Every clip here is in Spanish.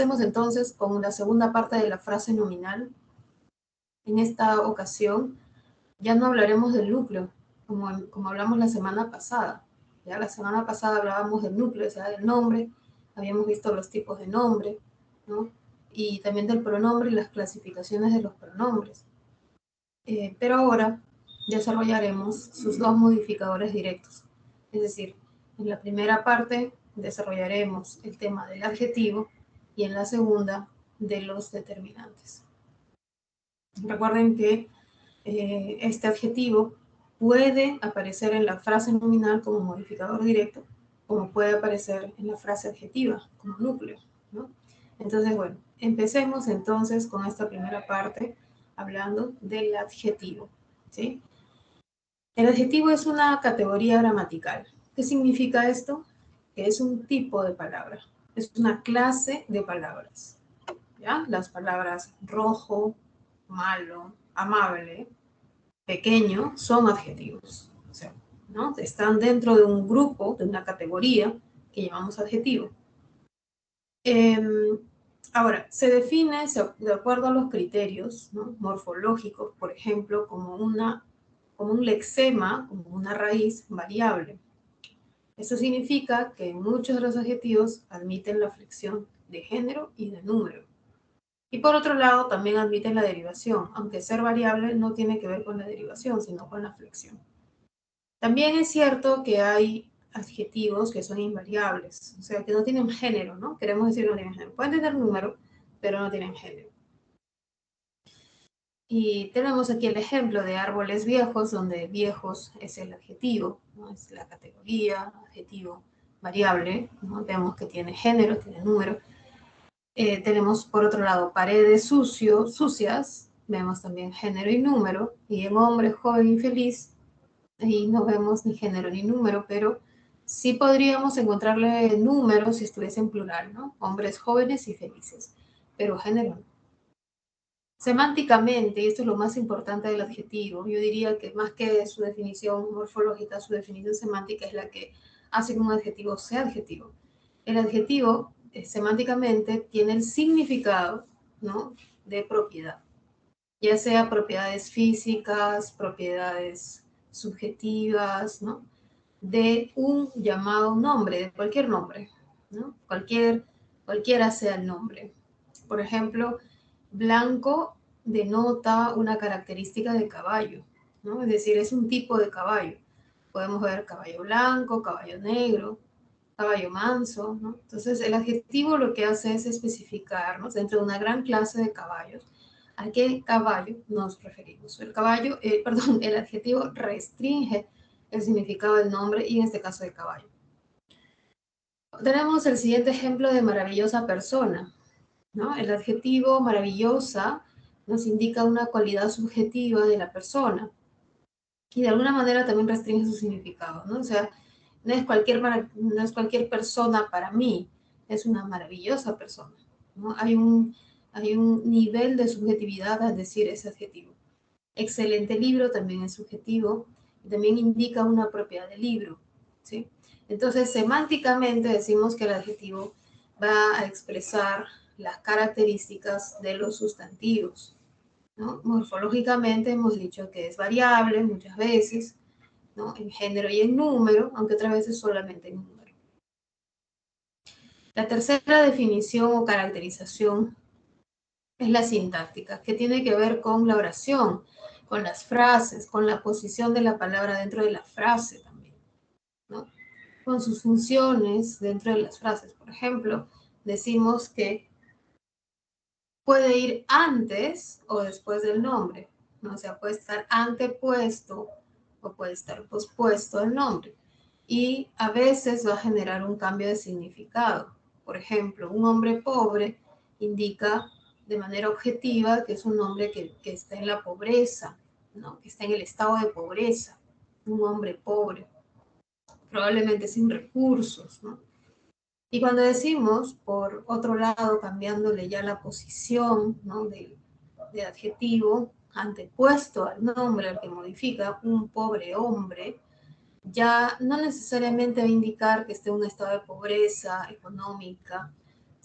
Empecemos entonces con la segunda parte de la frase nominal. En esta ocasión ya no hablaremos del núcleo, como hablamos la semana pasada. Ya la semana pasada hablábamos del núcleo, o sea, del nombre, habíamos visto los tipos de nombre, ¿no? Y también del pronombre y las clasificaciones de los pronombres. Pero ahora desarrollaremos sus dos modificadores directos. Es decir, en la primera parte desarrollaremos el tema del adjetivo y en la segunda de los determinantes. Recuerden que este adjetivo puede aparecer en la frase nominal como modificador directo, como puede aparecer en la frase adjetiva como núcleo, ¿no? Entonces, bueno, empecemos entonces con esta primera parte hablando del adjetivo, ¿sí? El adjetivo es una categoría gramatical. ¿Qué significa esto? Que es un tipo de palabra, es una clase de palabras, ¿ya? Las palabras rojo, malo, amable, pequeño, son adjetivos. O sea, ¿no? Están dentro de un grupo, de una categoría que llamamos adjetivo. Ahora, se define de acuerdo a los criterios, ¿no?, morfológicos, por ejemplo, como un lexema, como una raíz variable. Eso significa que muchos de los adjetivos admiten la flexión de género y de número. Y por otro lado, también admiten la derivación, aunque ser variable no tiene que ver con la derivación, sino con la flexión. También es cierto que hay adjetivos que son invariables, o sea, que no tienen género, ¿no? Queremos decir que no tienen género. Pueden tener número, pero no tienen género. Y tenemos aquí el ejemplo de árboles viejos, donde viejos es el adjetivo, ¿no? Es la categoría, adjetivo variable, ¿no? Vemos que tiene género, tiene número. Tenemos por otro lado paredes sucias, vemos también género y número, y en hombre joven y feliz, ahí no vemos ni género ni número, pero sí podríamos encontrarle número si estuviese en plural, ¿no? Hombres jóvenes y felices, pero género no. Semánticamente, y esto es lo más importante del adjetivo, yo diría que más que su definición morfológica, su definición semántica es la que hace que un adjetivo sea adjetivo. El adjetivo, semánticamente, tiene el significado, ¿no?, de propiedad, ya sea propiedades físicas, propiedades subjetivas, ¿no?, de un llamado nombre, de cualquier nombre, ¿no? Cualquiera sea el nombre. Por ejemplo, blanco denota una característica de caballo, ¿no? Es decir, es un tipo de caballo. Podemos ver caballo blanco, caballo negro, caballo manso, ¿no? Entonces, el adjetivo lo que hace es especificarnos dentro de una gran clase de caballos a qué caballo nos referimos. El adjetivo restringe el significado del nombre y en este caso del caballo. Tenemos el siguiente ejemplo de maravillosa persona, ¿no? El adjetivo maravillosa nos indica una cualidad subjetiva de la persona y de alguna manera también restringe su significado, ¿no? O sea, no es cualquier persona para mí, es una maravillosa persona, ¿no? Hay un nivel de subjetividad al decir ese adjetivo. Excelente libro también es subjetivo y también indica una propiedad del libro, ¿sí? Entonces, semánticamente decimos que el adjetivo va a expresar las características de los sustantivos, ¿no? Morfológicamente hemos dicho que es variable muchas veces, ¿no?, en género y en número, aunque otras veces solamente en número. La tercera definición o caracterización es la sintáctica, que tiene que ver con la oración, con las frases, con la posición de la palabra dentro de la frase también, ¿no?, con sus funciones dentro de las frases. Por ejemplo, decimos que puede ir antes o después del nombre, ¿no? O sea, puede estar antepuesto o puede estar pospuesto el nombre. Y a veces va a generar un cambio de significado. Por ejemplo, un hombre pobre indica de manera objetiva que es un hombre que está en la pobreza, ¿no?, que está en el estado de pobreza. Un hombre pobre, probablemente sin recursos, ¿no? Y cuando decimos, por otro lado, cambiándole ya la posición, ¿no?, de adjetivo antepuesto al nombre al que modifica, un pobre hombre, ya no necesariamente va a indicar que esté en un estado de pobreza económica,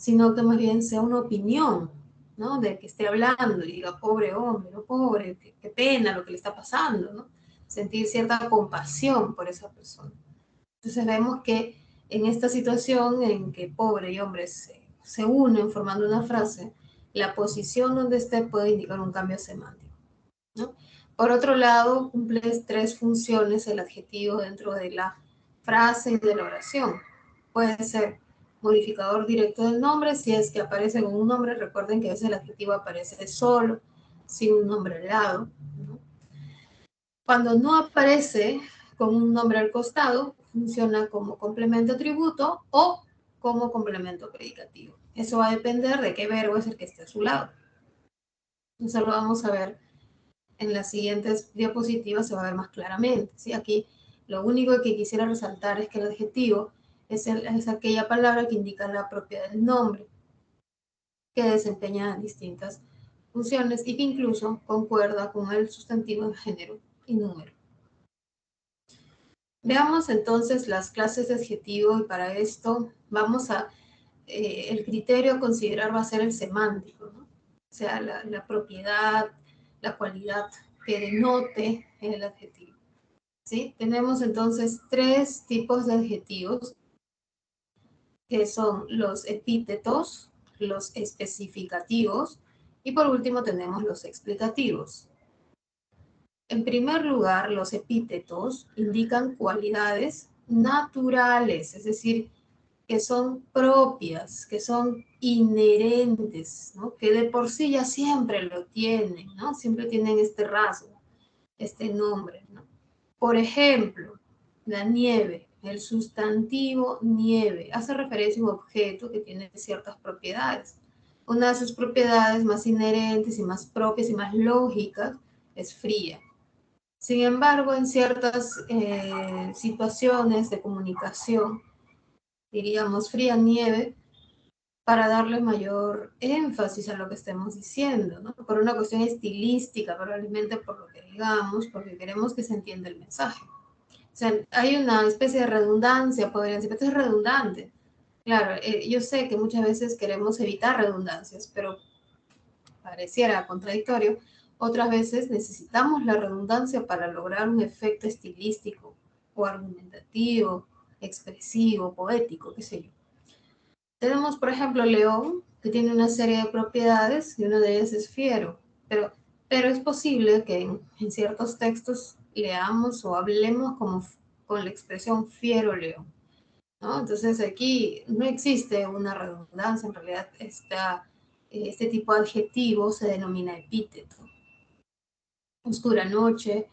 sino que más bien sea una opinión, ¿no? De que esté hablando y diga, pobre hombre, no pobre, qué pena lo que le está pasando, ¿no? Sentir cierta compasión por esa persona. Entonces vemos que en esta situación en que pobre y hombre se unen formando una frase, la posición donde esté puede indicar un cambio semántico, ¿no? Por otro lado, cumple tres funciones el adjetivo dentro de la frase y de la oración. Puede ser modificador directo del nombre, si es que aparece con un nombre, recuerden que a veces el adjetivo aparece solo, sin un nombre al lado, ¿no? Cuando no aparece con un nombre al costado, funciona como complemento atributo o como complemento predicativo. Eso va a depender de qué verbo es el que esté a su lado. Eso lo vamos a ver en las siguientes diapositivas, se va a ver más claramente, ¿sí? Aquí lo único que quisiera resaltar es que el adjetivo es aquella palabra que indica la propiedad del nombre, que desempeña distintas funciones y que incluso concuerda con el sustantivo en género y número. Veamos entonces las clases de adjetivo y para esto vamos a, el criterio a considerar va a ser el semántico, ¿no? O sea, la propiedad, la cualidad que denote el adjetivo, ¿sí? Tenemos entonces tres tipos de adjetivos que son los epítetos, los especificativos y por último tenemos los explicativos. En primer lugar, los epítetos indican cualidades naturales, es decir, que son propias, que son inherentes, ¿no? Que de por sí ya siempre lo tienen, ¿no? Siempre tienen este rasgo, este nombre, ¿no? Por ejemplo, la nieve, el sustantivo nieve, hace referencia a un objeto que tiene ciertas propiedades. Una de sus propiedades más inherentes y más propias y más lógicas es fría. Sin embargo, en ciertas situaciones de comunicación, diríamos fría nieve, para darle mayor énfasis a lo que estemos diciendo, ¿no? Por una cuestión estilística, probablemente por lo que digamos, porque queremos que se entienda el mensaje. O sea, hay una especie de redundancia, podrían decir, esto es redundante. Claro, yo sé que muchas veces queremos evitar redundancias, pero pareciera contradictorio. Otras veces necesitamos la redundancia para lograr un efecto estilístico o argumentativo, expresivo, poético, qué sé yo. Tenemos, por ejemplo, león, que tiene una serie de propiedades y una de ellas es fiero, pero es posible que en ciertos textos leamos o hablemos como, con la expresión fiero león, ¿no? Entonces aquí no existe una redundancia, en realidad este tipo de adjetivo se denomina epíteto. Oscura noche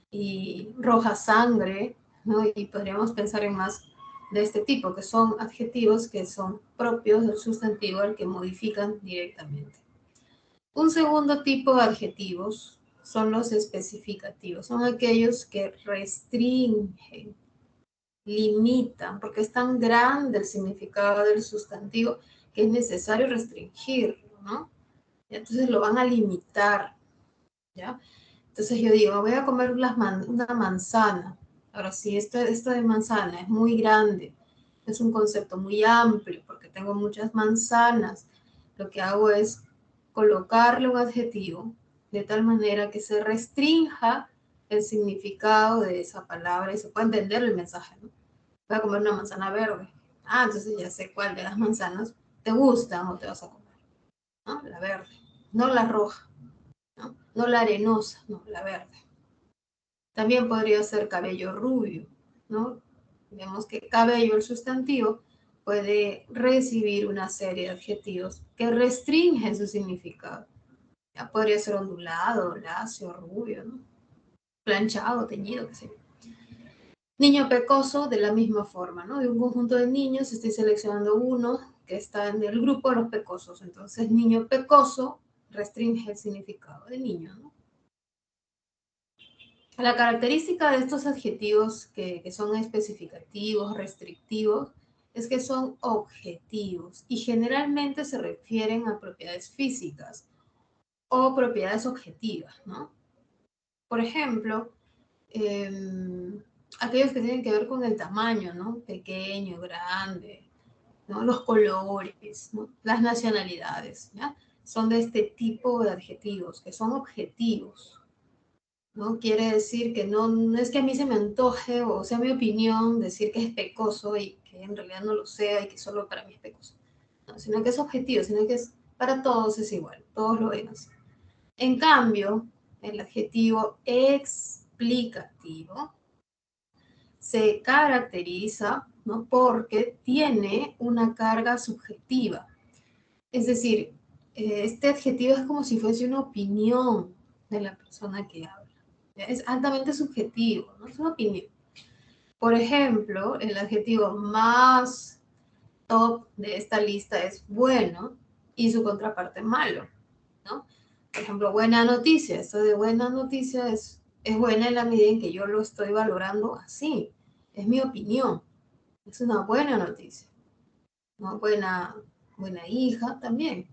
y roja sangre, ¿no? Y podríamos pensar en más de este tipo, que son adjetivos que son propios del sustantivo al que modifican directamente. Un segundo tipo de adjetivos son los especificativos, son aquellos que restringen, limitan, porque es tan grande el significado del sustantivo que es necesario restringirlo, ¿no? Y entonces lo van a limitar, ¿ya? Entonces yo digo, voy a comer una manzana. Ahora, si esto de manzana es muy grande, es un concepto muy amplio, porque tengo muchas manzanas, lo que hago es colocarle un adjetivo de tal manera que se restrinja el significado de esa palabra y se pueda entender el mensaje, ¿no? Voy a comer una manzana verde. Ah, entonces ya sé cuál de las manzanas te gustan o te vas a comer, ¿no? La verde, no la roja, ¿no? No la arenosa, no, la verde. También podría ser cabello rubio, ¿no? Vemos que cabello, el sustantivo, puede recibir una serie de adjetivos que restringen su significado. Ya podría ser ondulado, lacio, rubio, ¿no? Planchado, teñido, qué sé yo. Niño pecoso, de la misma forma, ¿no? De un conjunto de niños estoy seleccionando uno que está en el grupo de los pecosos. Entonces, niño pecoso restringe el significado de niño, ¿no? La característica de estos adjetivos que son especificativos, restrictivos, es que son objetivos y generalmente se refieren a propiedades físicas o propiedades objetivas, ¿no? Por ejemplo, aquellos que tienen que ver con el tamaño, ¿no? Pequeño, grande, ¿no? Los colores, ¿no? Las nacionalidades, ¿ya? Son de este tipo de adjetivos, que son objetivos, ¿no? Quiere decir que no es que a mí se me antoje o sea mi opinión decir que es pecoso y que en realidad no lo sea y que solo para mí es pecoso, no, sino que es objetivo, sino que es para todos es igual, todos lo ven así. En cambio, el adjetivo explicativo se caracteriza, ¿no? Porque tiene una carga subjetiva. Es decir, este adjetivo es como si fuese una opinión de la persona que habla. Es altamente subjetivo, ¿no? Es una opinión. Por ejemplo, el adjetivo más top de esta lista es bueno y su contraparte malo, ¿no? Por ejemplo, buena noticia. Esto de buena noticia es buena en la medida en que yo lo estoy valorando así. Es mi opinión. Es una buena noticia, ¿no? Buena hija también,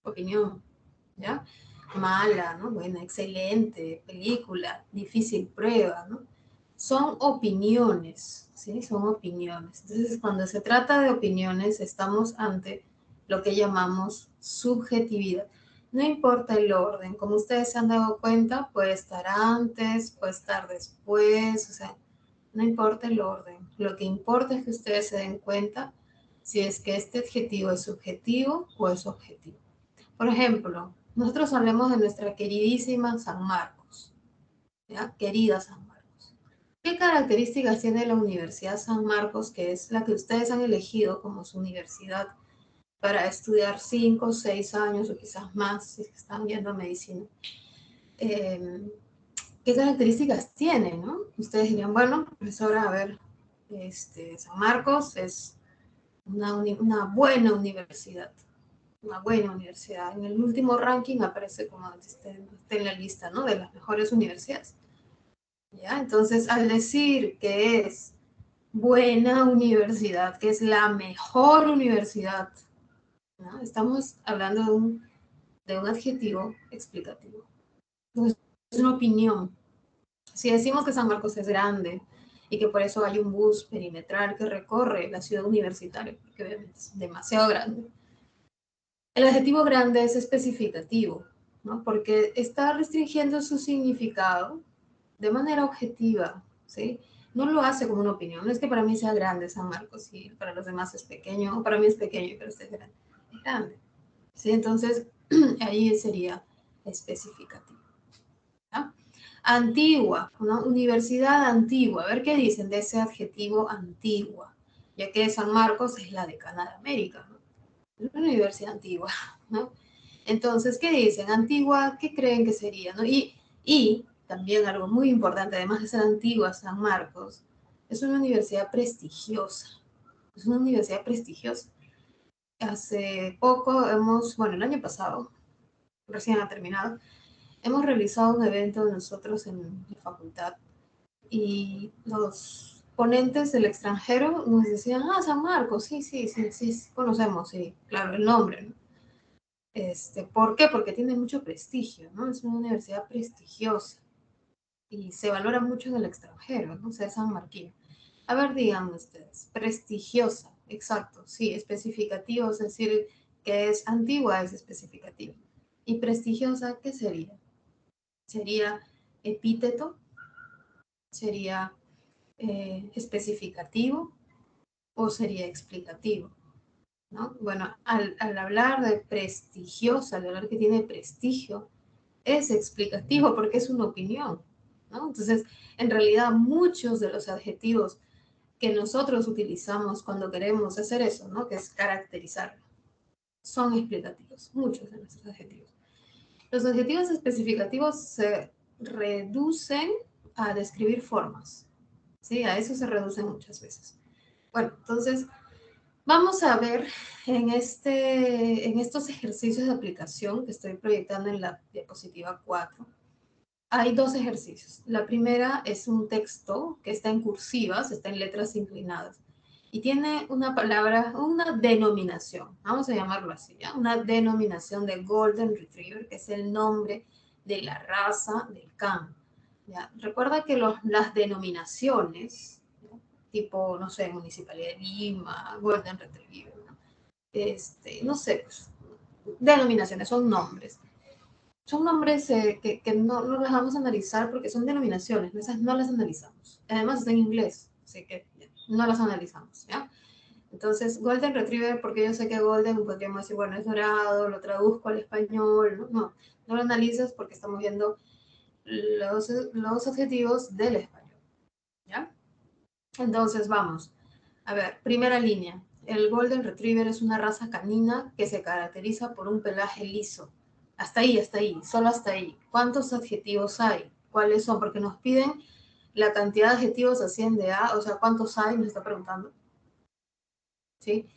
opinión, ¿ya? Mala, ¿no? Buena, excelente, película, difícil prueba, ¿no? Son opiniones, ¿sí? Son opiniones. Entonces, cuando se trata de opiniones, estamos ante lo que llamamos subjetividad. No importa el orden, como ustedes se han dado cuenta, puede estar antes, puede estar después, o sea, no importa el orden. Lo que importa es que ustedes se den cuenta si es que este adjetivo es subjetivo o es objetivo. Por ejemplo, nosotros hablemos de nuestra queridísima San Marcos, ¿ya? Querida San Marcos. ¿Qué características tiene la Universidad San Marcos, que es la que ustedes han elegido como su universidad para estudiar 5, 6 años o quizás más si están viendo medicina? ¿Qué características tiene, no? Ustedes dirían, bueno, profesora, a ver, San Marcos es una buena universidad, una buena universidad. En el último ranking aparece como está en la lista, ¿no? De las mejores universidades. ¿Ya? Entonces, al decir que es buena universidad, que es la mejor universidad, ¿no? Estamos hablando de un adjetivo explicativo. Entonces, es una opinión. Si decimos que San Marcos es grande y que por eso hay un bus perimetral que recorre la ciudad universitaria, porque obviamente es demasiado grande, el adjetivo grande es especificativo, ¿no? Porque está restringiendo su significado de manera objetiva, ¿sí? No lo hace como una opinión. No es que para mí sea grande San Marcos y para los demás es pequeño, o para mí es pequeño y para usted es grande. Es grande, ¿sí? Entonces, ahí sería especificativo, ¿no? Antigua, una universidad antigua. A ver qué dicen de ese adjetivo antigua, ya que San Marcos es la decana de América, ¿no? Es una universidad antigua, ¿no? Entonces, ¿qué dicen? Antigua, ¿qué creen que sería, no? Y también algo muy importante, además de ser antigua, San Marcos, es una universidad prestigiosa. Es una universidad prestigiosa. Hace poco bueno, el año pasado, recién ha terminado, hemos realizado un evento nosotros en la facultad y los ponentes del extranjero nos decían, San Marcos, sí, conocemos, sí, claro, el nombre, ¿no? ¿Por qué? Porque tiene mucho prestigio, ¿no? Es una universidad prestigiosa y se valora mucho en el extranjero, ¿no? O sea, es sanmarquino. A ver, díganme ustedes, prestigiosa, exacto, sí, especificativo, es decir, que es antigua, es especificativo. ¿Y prestigiosa qué sería? ¿Sería epíteto? ¿Sería especificativo? ¿O sería explicativo? ¿No? Bueno, al hablar de prestigiosa, al hablar que tiene prestigio, es explicativo porque es una opinión, ¿no? Entonces, en realidad, muchos de los adjetivos que nosotros utilizamos cuando queremos hacer eso, ¿no? Que es caracterizar, son explicativos, muchos de nuestros adjetivos. Los adjetivos especificativos se reducen a describir formas, ¿sí? A eso se reducen muchas veces. Bueno, entonces, vamos a ver en estos ejercicios de aplicación que estoy proyectando en la diapositiva 4. Hay dos ejercicios. La primera es un texto que está en cursivas, está en letras inclinadas y tiene una palabra, una denominación, vamos a llamarlo así, ¿ya? Una denominación de Golden Retriever, que es el nombre de la raza del can. ¿Ya? Recuerda que las denominaciones, ¿no? Tipo, no sé, Municipalidad de Lima, Golden Retriever, ¿no? no sé, pues, denominaciones, son nombres. Son nombres que no las vamos a analizar porque son denominaciones, esas no las analizamos. Además está en inglés, así que no las analizamos, ¿ya? Entonces, Golden Retriever, porque yo sé que Golden podríamos decir, bueno, es dorado, lo traduzco al español, no lo analizas porque estamos viendo los adjetivos del español, ¿ya? Entonces, vamos. A ver, primera línea. El Golden Retriever es una raza canina que se caracteriza por un pelaje liso. Hasta ahí, solo hasta ahí. ¿Cuántos adjetivos hay? ¿Cuáles son? Porque nos piden la cantidad de adjetivos asciende a, o sea, ¿cuántos hay? Nos está preguntando. ¿Sí?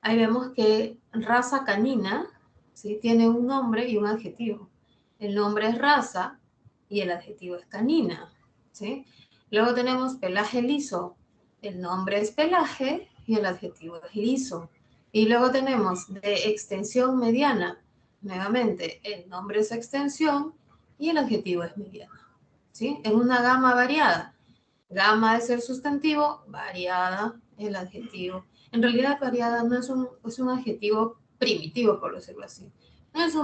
Ahí vemos que raza canina, ¿sí? Tiene un nombre y un adjetivo. El nombre es raza y el adjetivo es canina, ¿sí? Luego tenemos pelaje liso. El nombre es pelaje y el adjetivo es liso. Y luego tenemos de extensión mediana. Nuevamente, el nombre es extensión y el adjetivo es mediana, ¿sí? En una gama variada. Gama es el sustantivo, variada el adjetivo. En realidad, variada no es un adjetivo primitivo, por decirlo así. No es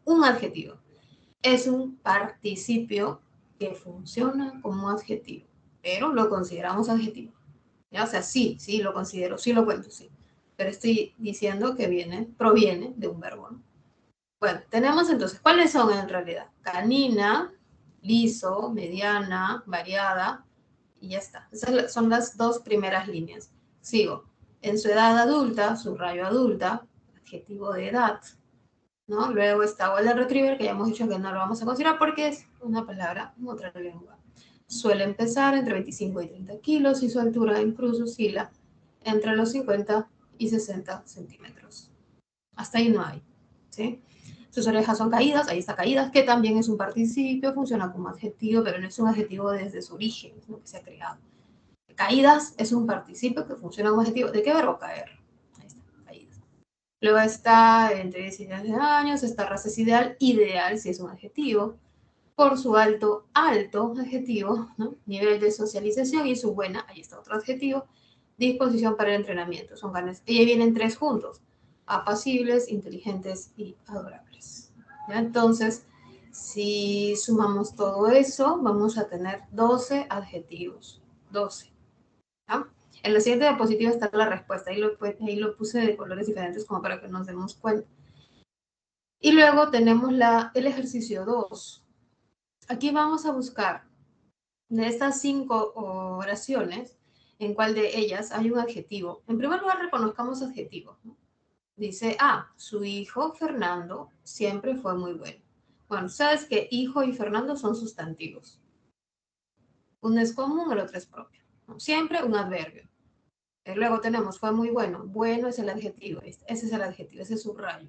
un adjetivo, es un participio que funciona como adjetivo, pero lo consideramos adjetivo. ¿Ya? O sea, sí, lo considero, sí lo cuento, sí. Pero estoy diciendo que proviene de un verbo, ¿no? Bueno, tenemos entonces, ¿cuáles son en realidad? Canina, liso, mediana, variada, y ya está. Esas son las dos primeras líneas. Sigo. En su edad adulta, subrayo adulta, adjetivo de edad, ¿no? Luego está Golden Retriever, que ya hemos dicho que no lo vamos a considerar porque es una palabra en otra lengua. Suele empezar entre 25 y 30 kilos y su altura incluso oscila entre los 50 y 60 centímetros. Hasta ahí no hay, ¿sí? Sus orejas son caídas, ahí está caídas, que también es un participio, funciona como adjetivo, pero no es un adjetivo desde su origen, sino que se ha creado. Caídas es un participio que funciona como adjetivo. ¿De qué verbo caer? Ahí está, caídas. Luego está entre 10 y 15 años, esta raza es ideal, ideal si es un adjetivo, por su alto adjetivo, ¿no? Nivel de socialización y su buena, ahí está otro adjetivo, disposición para el entrenamiento. Son ganas, y vienen tres juntos, apacibles, inteligentes y adorables. ¿Ya? Entonces, si sumamos todo eso, vamos a tener 12 adjetivos. 12. ¿Ya? En la siguiente diapositiva está la respuesta. Ahí lo puse de colores diferentes como para que nos demos cuenta. Y luego tenemos el ejercicio 2. Aquí vamos a buscar de estas 5 oraciones, en cuál de ellas hay un adjetivo. En primer lugar, reconozcamos adjetivos, ¿no? Dice, su hijo Fernando siempre fue muy bueno. Bueno, sabes que hijo y Fernando son sustantivos. Uno es común, el otro es propio, ¿no? Siempre un adverbio. Luego tenemos, fue muy bueno. Bueno es el adjetivo, ese es el adjetivo, ese es subrayo.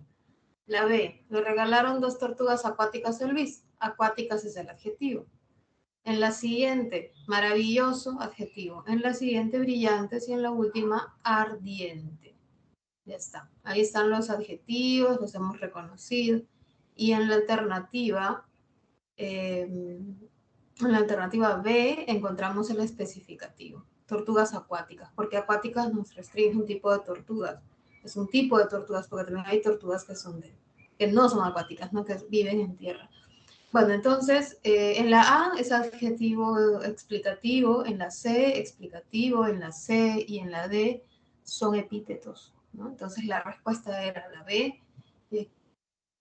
La B, le regalaron 2 tortugas acuáticas a Luis. Acuáticas es el adjetivo. En la siguiente, maravilloso, adjetivo. En la siguiente, brillantes. Y en la última, ardiente. Ya está. Ahí están los adjetivos, los hemos reconocido. Y en la alternativa B encontramos el especificativo. Tortugas acuáticas. Porque acuáticas nos restringe un tipo de tortugas. Es un tipo de tortugas, porque también hay tortugas que no son acuáticas, ¿no? Que viven en tierra. Bueno, entonces, en la A es adjetivo explicativo, en la C explicativo, en la C y en la D son epítetos, ¿no? Entonces, la respuesta era la B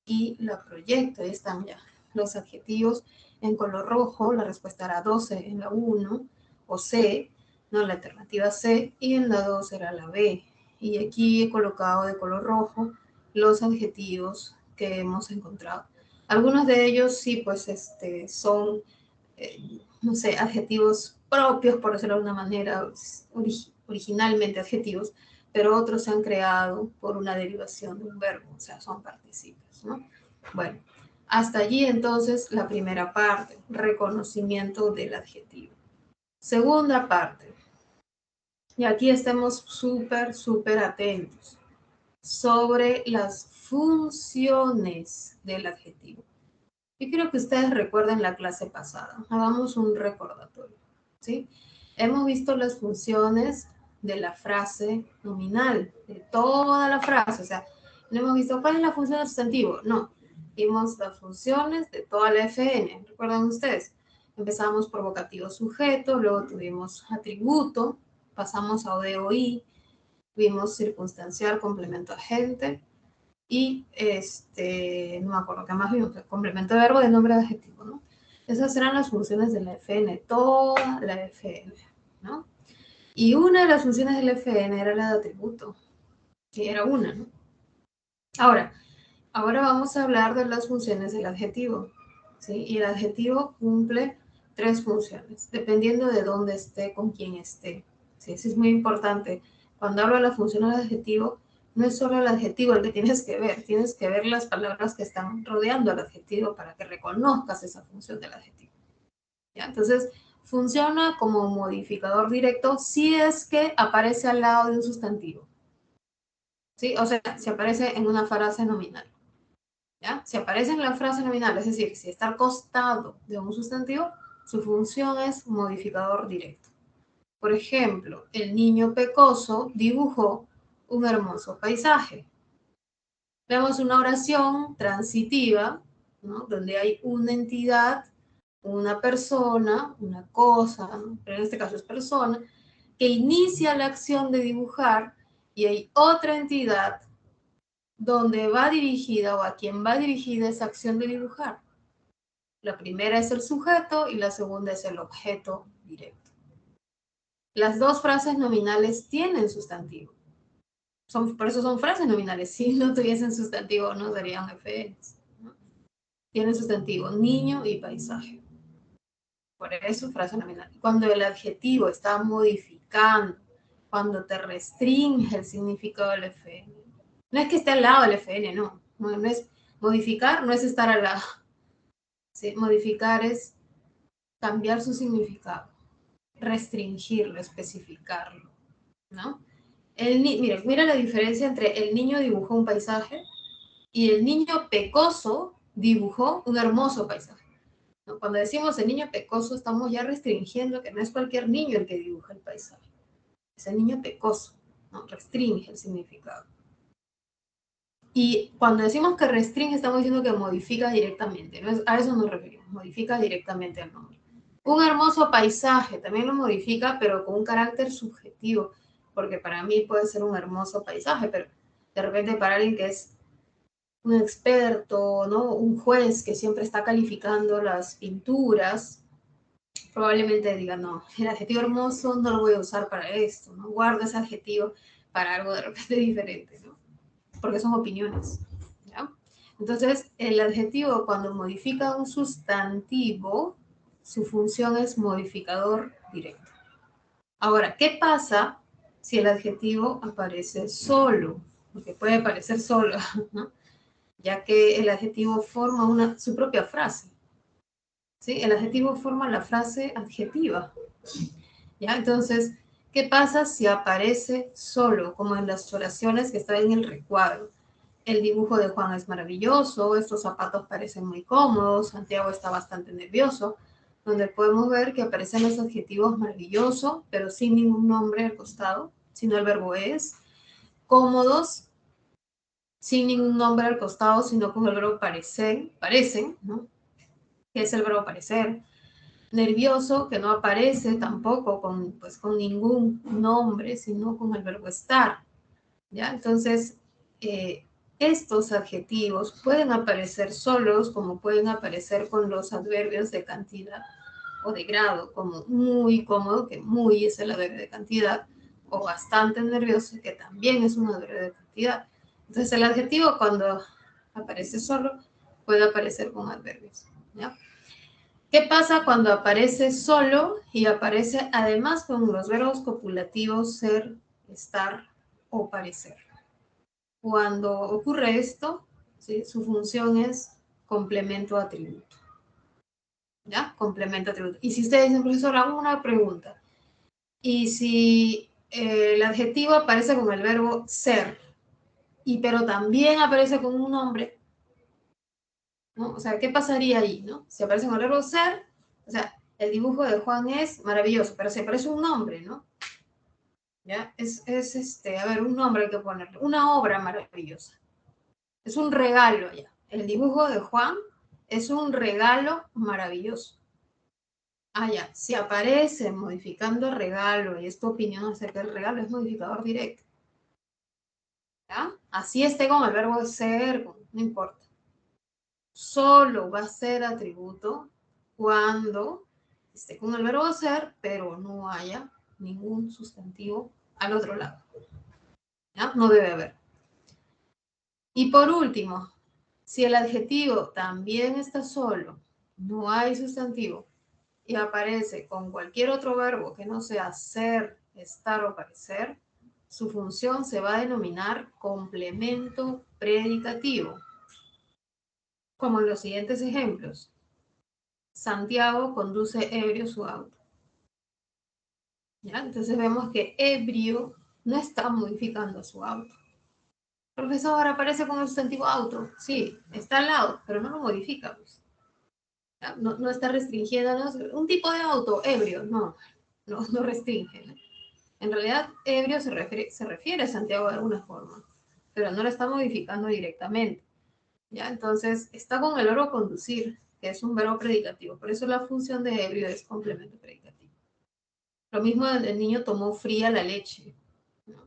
y la proyecto. Ahí están ya los adjetivos en color rojo. La respuesta era 12 en la 1 o C, ¿no? La alternativa C, y en la 2 era la B. Y aquí he colocado de color rojo los adjetivos que hemos encontrado. Algunos de ellos sí, pues son, no sé, adjetivos propios, por decirlo de alguna manera, originalmente adjetivos, pero otros se han creado por una derivación de un verbo, o sea, son participios, ¿no? Bueno, hasta allí entonces la primera parte, reconocimiento del adjetivo. Segunda parte, y aquí estemos súper atentos sobre las funciones del adjetivo. Yo quiero que ustedes recuerden la clase pasada. Hagamos un recordatorio, ¿sí? Hemos visto las funciones de la frase nominal, de toda la frase. O sea, no hemos visto cuál es la función del sustantivo, no. Vimos las funciones de toda la FN, ¿recuerdan ustedes? Empezamos por vocativo sujeto, luego tuvimos atributo, pasamos a ODOI, vimos circunstancial, complemento agente, y no me acuerdo qué más vimos, complemento de verbo de nombre de adjetivo, ¿no? Esas eran las funciones de la FN, toda la FN, ¿no? Y una de las funciones del FN era la de atributo, que era una, ¿no? Ahora vamos a hablar de las funciones del adjetivo, ¿sí? Y el adjetivo cumple 3 funciones, dependiendo de dónde esté, con quién esté, ¿sí? Eso es muy importante. Cuando hablo de la función del adjetivo, no es solo el adjetivo el que tienes que ver las palabras que están rodeando al adjetivo para que reconozcas esa función del adjetivo, ¿ya? Entonces, funciona como modificador directo si es que aparece al lado de un sustantivo, ¿sí? O sea, si aparece en una frase nominal, ¿ya? Si aparece en la frase nominal, es decir, si está al costado de un sustantivo, su función es modificador directo. Por ejemplo, el niño pecoso dibujó un hermoso paisaje. Vemos una oración transitiva, ¿no? Donde hay una entidad, una persona, una cosa, ¿no? Pero en este caso es persona, que inicia la acción de dibujar, y hay otra entidad donde va dirigida o a quien va dirigida esa acción de dibujar. La primera es el sujeto y la segunda es el objeto directo. Las dos frases nominales tienen sustantivo. Por eso son frases nominales. Si no tuviesen sustantivo, no serían FNs, ¿no? Tienen sustantivo, niño y paisaje. Por eso, frase nominal. Cuando el adjetivo está modificando, cuando te restringe el significado del FN. No es que esté al lado del FN, no. No es modificar, no es estar al lado. ¿Sí? Modificar es cambiar su significado, restringirlo, especificarlo, ¿no? Mira la diferencia entre el niño dibujó un paisaje y el niño pecoso dibujó un hermoso paisaje, ¿no? Cuando decimos el niño pecoso, estamos ya restringiendo que no es cualquier niño el que dibuja el paisaje. Es el niño pecoso, ¿no? Restringe el significado. Y cuando decimos que restringe, estamos diciendo que modifica directamente, ¿no? A eso nos referimos, modifica directamente el nombre. Un hermoso paisaje también lo modifica, pero con un carácter subjetivo, porque para mí puede ser un hermoso paisaje, pero de repente para alguien que es un experto, ¿no? Un juez que siempre está calificando las pinturas, probablemente diga, no, el adjetivo hermoso no lo voy a usar para esto, ¿no? Guardo ese adjetivo para algo de repente diferente, ¿no? Porque son opiniones, ¿ya? Entonces, el adjetivo cuando modifica un sustantivo, su función es modificador directo. Ahora, ¿qué pasa si el adjetivo aparece solo? Porque puede aparecer solo, ¿no? Ya que el adjetivo forma su propia frase, ¿sí? El adjetivo forma la frase adjetiva, ¿ya? Entonces, ¿qué pasa si aparece solo, como en las oraciones que están en el recuadro? El dibujo de Juan es maravilloso, estos zapatos parecen muy cómodos, Santiago está bastante nervioso, donde podemos ver que aparecen los adjetivos maravilloso, pero sin ningún nombre al costado, sino el verbo es, cómodos, sin ningún nombre al costado, sino con el verbo parecen, ¿no? Que es el verbo parecer. Nervioso, que no aparece tampoco con ningún nombre, sino con el verbo estar, ¿ya? Entonces, estos adjetivos pueden aparecer solos, como pueden aparecer con los adverbios de cantidad o de grado, como muy cómodo, que muy es el adverbio de cantidad, o bastante nervioso, que también es un adverbio de cantidad. Entonces, el adjetivo cuando aparece solo puede aparecer con adverbios, ¿ya? ¿Qué pasa cuando aparece solo y aparece además con los verbos copulativos ser, estar o parecer? Cuando ocurre esto, ¿sí? Su función es complemento atributo. ¿Ya? Complemento atributo. Y si ustedes dicen, profesor, hago una pregunta. Y si el adjetivo aparece con el verbo ser, pero también aparece con un nombre, ¿no? O sea, ¿qué pasaría ahí, no? Si aparece con el verbo ser, o sea, el dibujo de Juan es maravilloso, pero si aparece un nombre, ¿no? ¿ya? A ver, un nombre hay que ponerle, una obra maravillosa. Es un regalo, ya. El dibujo de Juan es un regalo maravilloso. Ah, ya, si aparece modificando el regalo y es tu opinión acerca del regalo, es modificador directo. ¿Ya? Así esté con el verbo ser, no importa. Solo va a ser atributo cuando esté con el verbo ser, pero no haya ningún sustantivo al otro lado. ¿Ya? No debe haber. Y por último, si el adjetivo también está solo, no hay sustantivo, y aparece con cualquier otro verbo que no sea ser, estar o parecer, su función se va a denominar complemento predicativo, como en los siguientes ejemplos. Santiago conduce ebrio su auto. ¿Ya? Entonces vemos que ebrio no está modificando su auto. Profesor, aparece con el sustantivo auto. Sí, está al lado, pero no lo modifica. Pues. No, no está restringiendo. ¿No? Un tipo de auto, ebrio, no restringe. ¿No? En realidad, ebrio se refiere a Santiago de alguna forma, pero no lo está modificando directamente. ¿Ya? Entonces, está con el verbo conducir, que es un verbo predicativo. Por eso la función de ebrio es complemento predicativo. Lo mismo el niño tomó fría la leche. ¿No?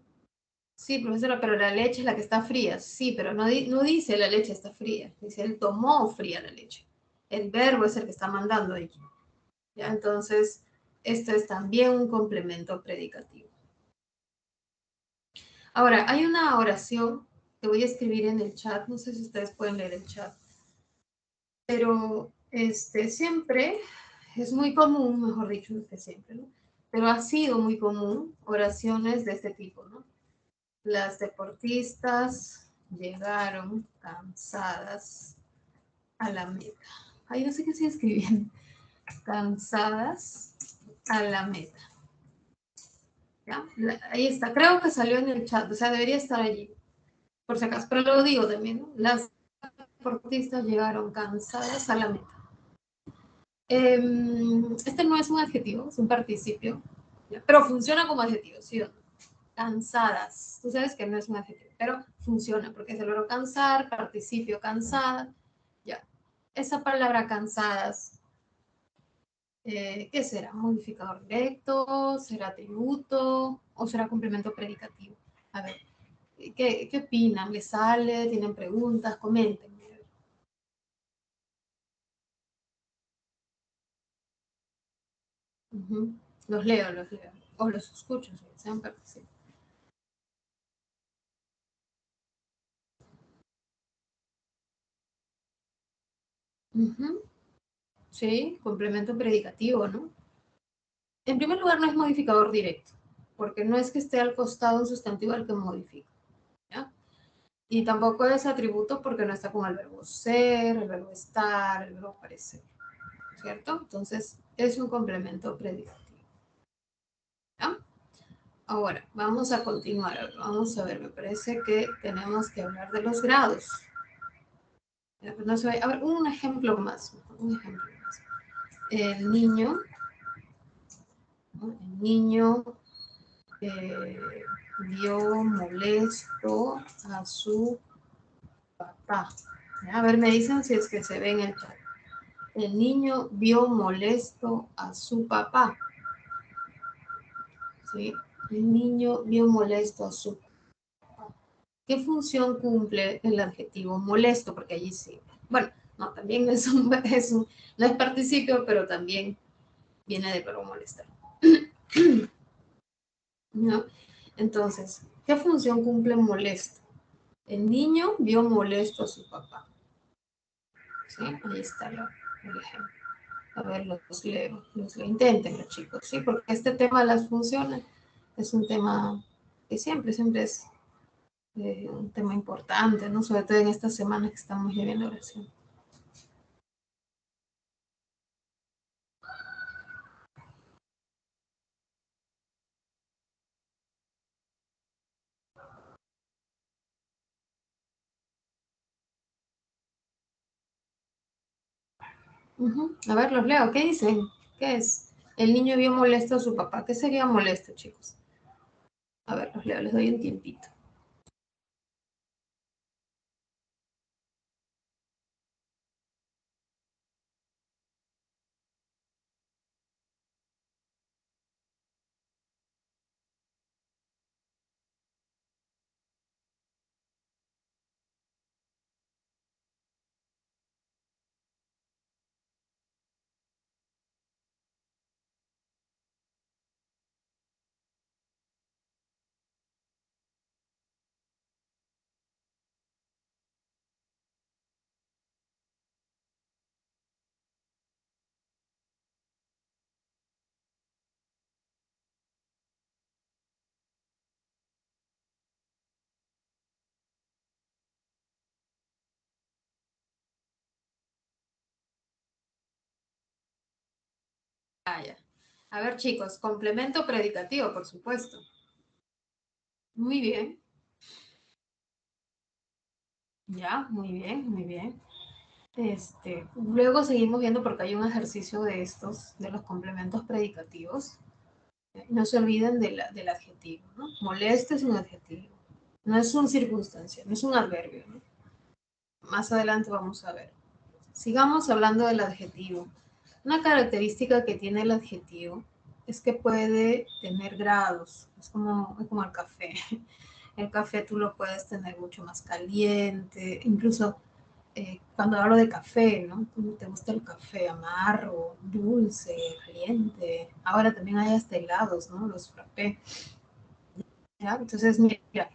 Sí, profesora, pero la leche es la que está fría. Sí, pero no dice la leche está fría. Dice él tomó fría la leche. El verbo es el que está mandando ahí. ¿Ya? Entonces, esto es también un complemento predicativo. Ahora, hay una oración que voy a escribir en el chat. No sé si ustedes pueden leer el chat. Pero siempre es muy común, mejor dicho, no que siempre, ¿no? Pero ha sido muy común oraciones de este tipo, ¿no? Las deportistas llegaron cansadas a la meta. Ay, no sé qué estoy escribiendo. Cansadas a la meta. ¿Ya? Ahí está. Creo que salió en el chat. O sea, debería estar allí. Por si acaso. Pero lo digo también, ¿no? Las deportistas llegaron cansadas a la meta. Este no es un adjetivo, es un participio. ¿Ya? Pero funciona como adjetivo, ¿sí o no? Cansadas. Tú sabes que no es un adjetivo, pero funciona porque es el verbo cansar, participio cansada. Ya. Esa palabra cansadas, ¿qué será? ¿Modificador directo? ¿Será atributo? ¿O será complemento predicativo? A ver, ¿qué opinan? ¿Les sale? ¿Tienen preguntas? Comenten. Uh-huh. Los leo, los leo. O los escucho, si sean participantes. Uh-huh. Sí, complemento predicativo, ¿no? En primer lugar, no es modificador directo, porque no es que esté al costado un sustantivo al que modifica, ¿ya? Y tampoco es atributo porque no está con el verbo ser, el verbo estar, el verbo parecer, ¿cierto? Entonces, es un complemento predicativo, ¿ya? Ahora, vamos a continuar. Vamos a ver, me parece que tenemos que hablar de los grados. No se a ver, un ejemplo más. Un ejemplo más. El niño, ¿no? El niño vio molesto a su papá. A ver, me dicen si es que se ve en el chat. El niño vio molesto a su papá. ¿Sí? El niño vio molesto a su papá. ¿Qué función cumple el adjetivo molesto? Porque allí sí. Bueno, no, también no es participio, pero también viene de verbo molestar. ¿No? Entonces, ¿qué función cumple molesto? El niño vio molesto a su papá. ¿Sí? Ahí está el ejemplo. A ver, los leo. Intenten los chicos, ¿sí? Porque este tema de las funciones es un tema que siempre es un tema importante, ¿no? Sobre todo en estas semanas que estamos viviendo oración. A ver, los leo. ¿Qué dicen? ¿Qué es? El niño vio molesto a su papá. ¿Qué sería molesto, chicos? A ver, los leo, les doy un tiempito. Ah, ya. A ver, chicos, complemento predicativo, por supuesto. Muy bien. Ya, muy bien, muy bien. Luego seguimos viendo porque hay un ejercicio de estos, de los complementos predicativos. No se olviden del adjetivo, ¿no? Molesto es un adjetivo. No es una circunstancia, no es un adverbio, ¿no? Más adelante vamos a ver. Sigamos hablando del adjetivo. Una característica que tiene el adjetivo es que puede tener grados. Es como el café. El café tú lo puedes tener mucho más caliente, incluso cuando hablo de café, ¿no? ¿Te gusta el café amargo, dulce, caliente? Ahora también hay hasta helados, ¿no? Los frappé. ¿Ya? Entonces, mira,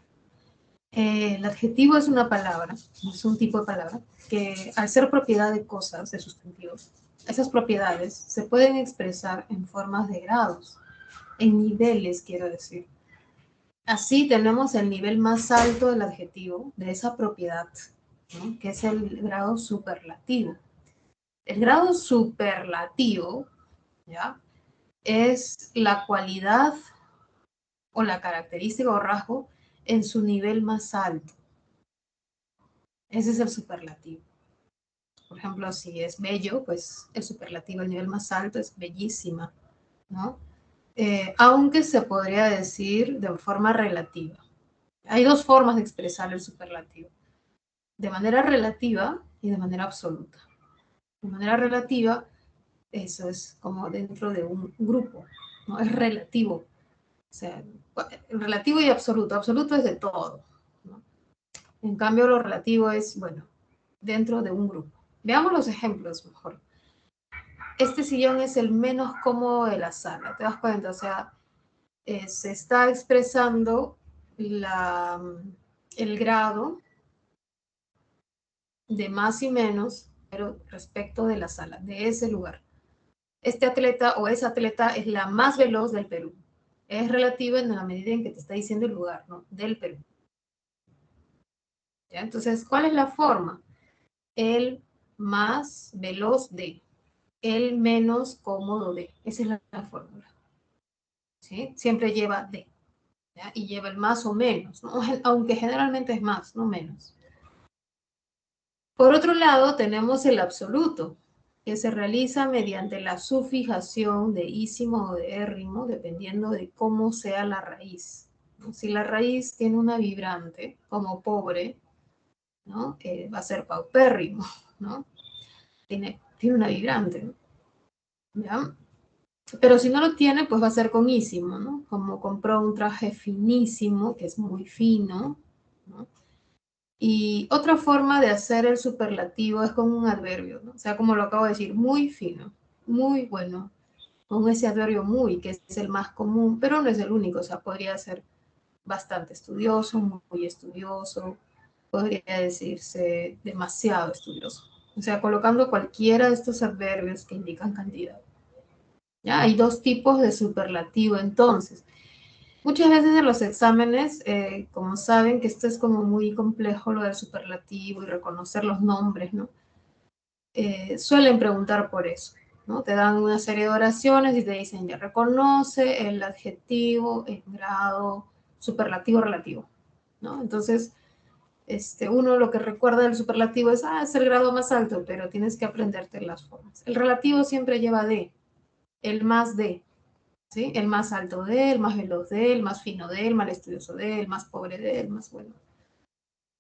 el adjetivo es una palabra, es un tipo de palabra, que al ser propiedad de cosas, de sustantivos, esas propiedades se pueden expresar en formas de grados, en niveles, quiero decir. Así tenemos el nivel más alto del adjetivo, de esa propiedad, ¿no? Que es el grado superlativo. El grado superlativo, ¿ya? Es la cualidad o la característica o rasgo en su nivel más alto. Ese es el superlativo. Por ejemplo, si es bello, pues el superlativo, el nivel más alto es bellísima, ¿no? Aunque se podría decir de forma relativa. Hay dos formas de expresar el superlativo, de manera relativa y de manera absoluta. De manera relativa, eso es como dentro de un grupo, ¿no? Es relativo. O sea, relativo y absoluto. Absoluto es de todo, ¿no? En cambio, lo relativo es, bueno, dentro de un grupo. Veamos los ejemplos mejor. Este sillón es el menos cómodo de la sala, ¿te das cuenta? O sea, se está expresando el grado de más y menos, pero respecto de la sala, de ese lugar. Este atleta o esa atleta es la más veloz del Perú. Es relativa en la medida en que te está diciendo el lugar, ¿no? Del Perú. ¿Ya? Entonces, ¿cuál es la forma? El más veloz de, el menos cómodo de. Esa es la fórmula. ¿Sí? Siempre lleva de. ¿Ya? Y lleva el más o menos, ¿no? Aunque generalmente es más, no menos. Por otro lado, tenemos el absoluto, que se realiza mediante la sufijación de ísimo o de érrimo, dependiendo de cómo sea la raíz. ¿No? Si la raíz tiene una vibrante, como pobre, ¿no? Va a ser paupérrimo, ¿no? Tiene una vibrante, ¿no? ¿Ya? Pero si no lo tiene, pues va a ser con ísimo, ¿no? Como compró un traje finísimo, que es muy fino, ¿no? Y otra forma de hacer el superlativo es con un adverbio, ¿no? O sea, como lo acabo de decir, muy fino, muy bueno, con ese adverbio muy, que es el más común, pero no es el único, o sea, podría ser bastante estudioso, muy estudioso, podría decirse demasiado estudioso. O sea, colocando cualquiera de estos adverbios que indican cantidad. ¿Ya? Hay dos tipos de superlativo, entonces. Muchas veces en los exámenes, como saben que esto es como muy complejo lo del superlativo y reconocer los nombres, ¿no? Suelen preguntar por eso, ¿no? Te dan una serie de oraciones y te dicen, ya reconoce el adjetivo en grado superlativo relativo, ¿no? Entonces, uno lo que recuerda del superlativo es el grado más alto, pero tienes que aprenderte las formas. El relativo siempre lleva de, el más de, ¿sí? El más alto de, el más veloz de, el más fino de, el más estudioso de, el más pobre de, el más bueno.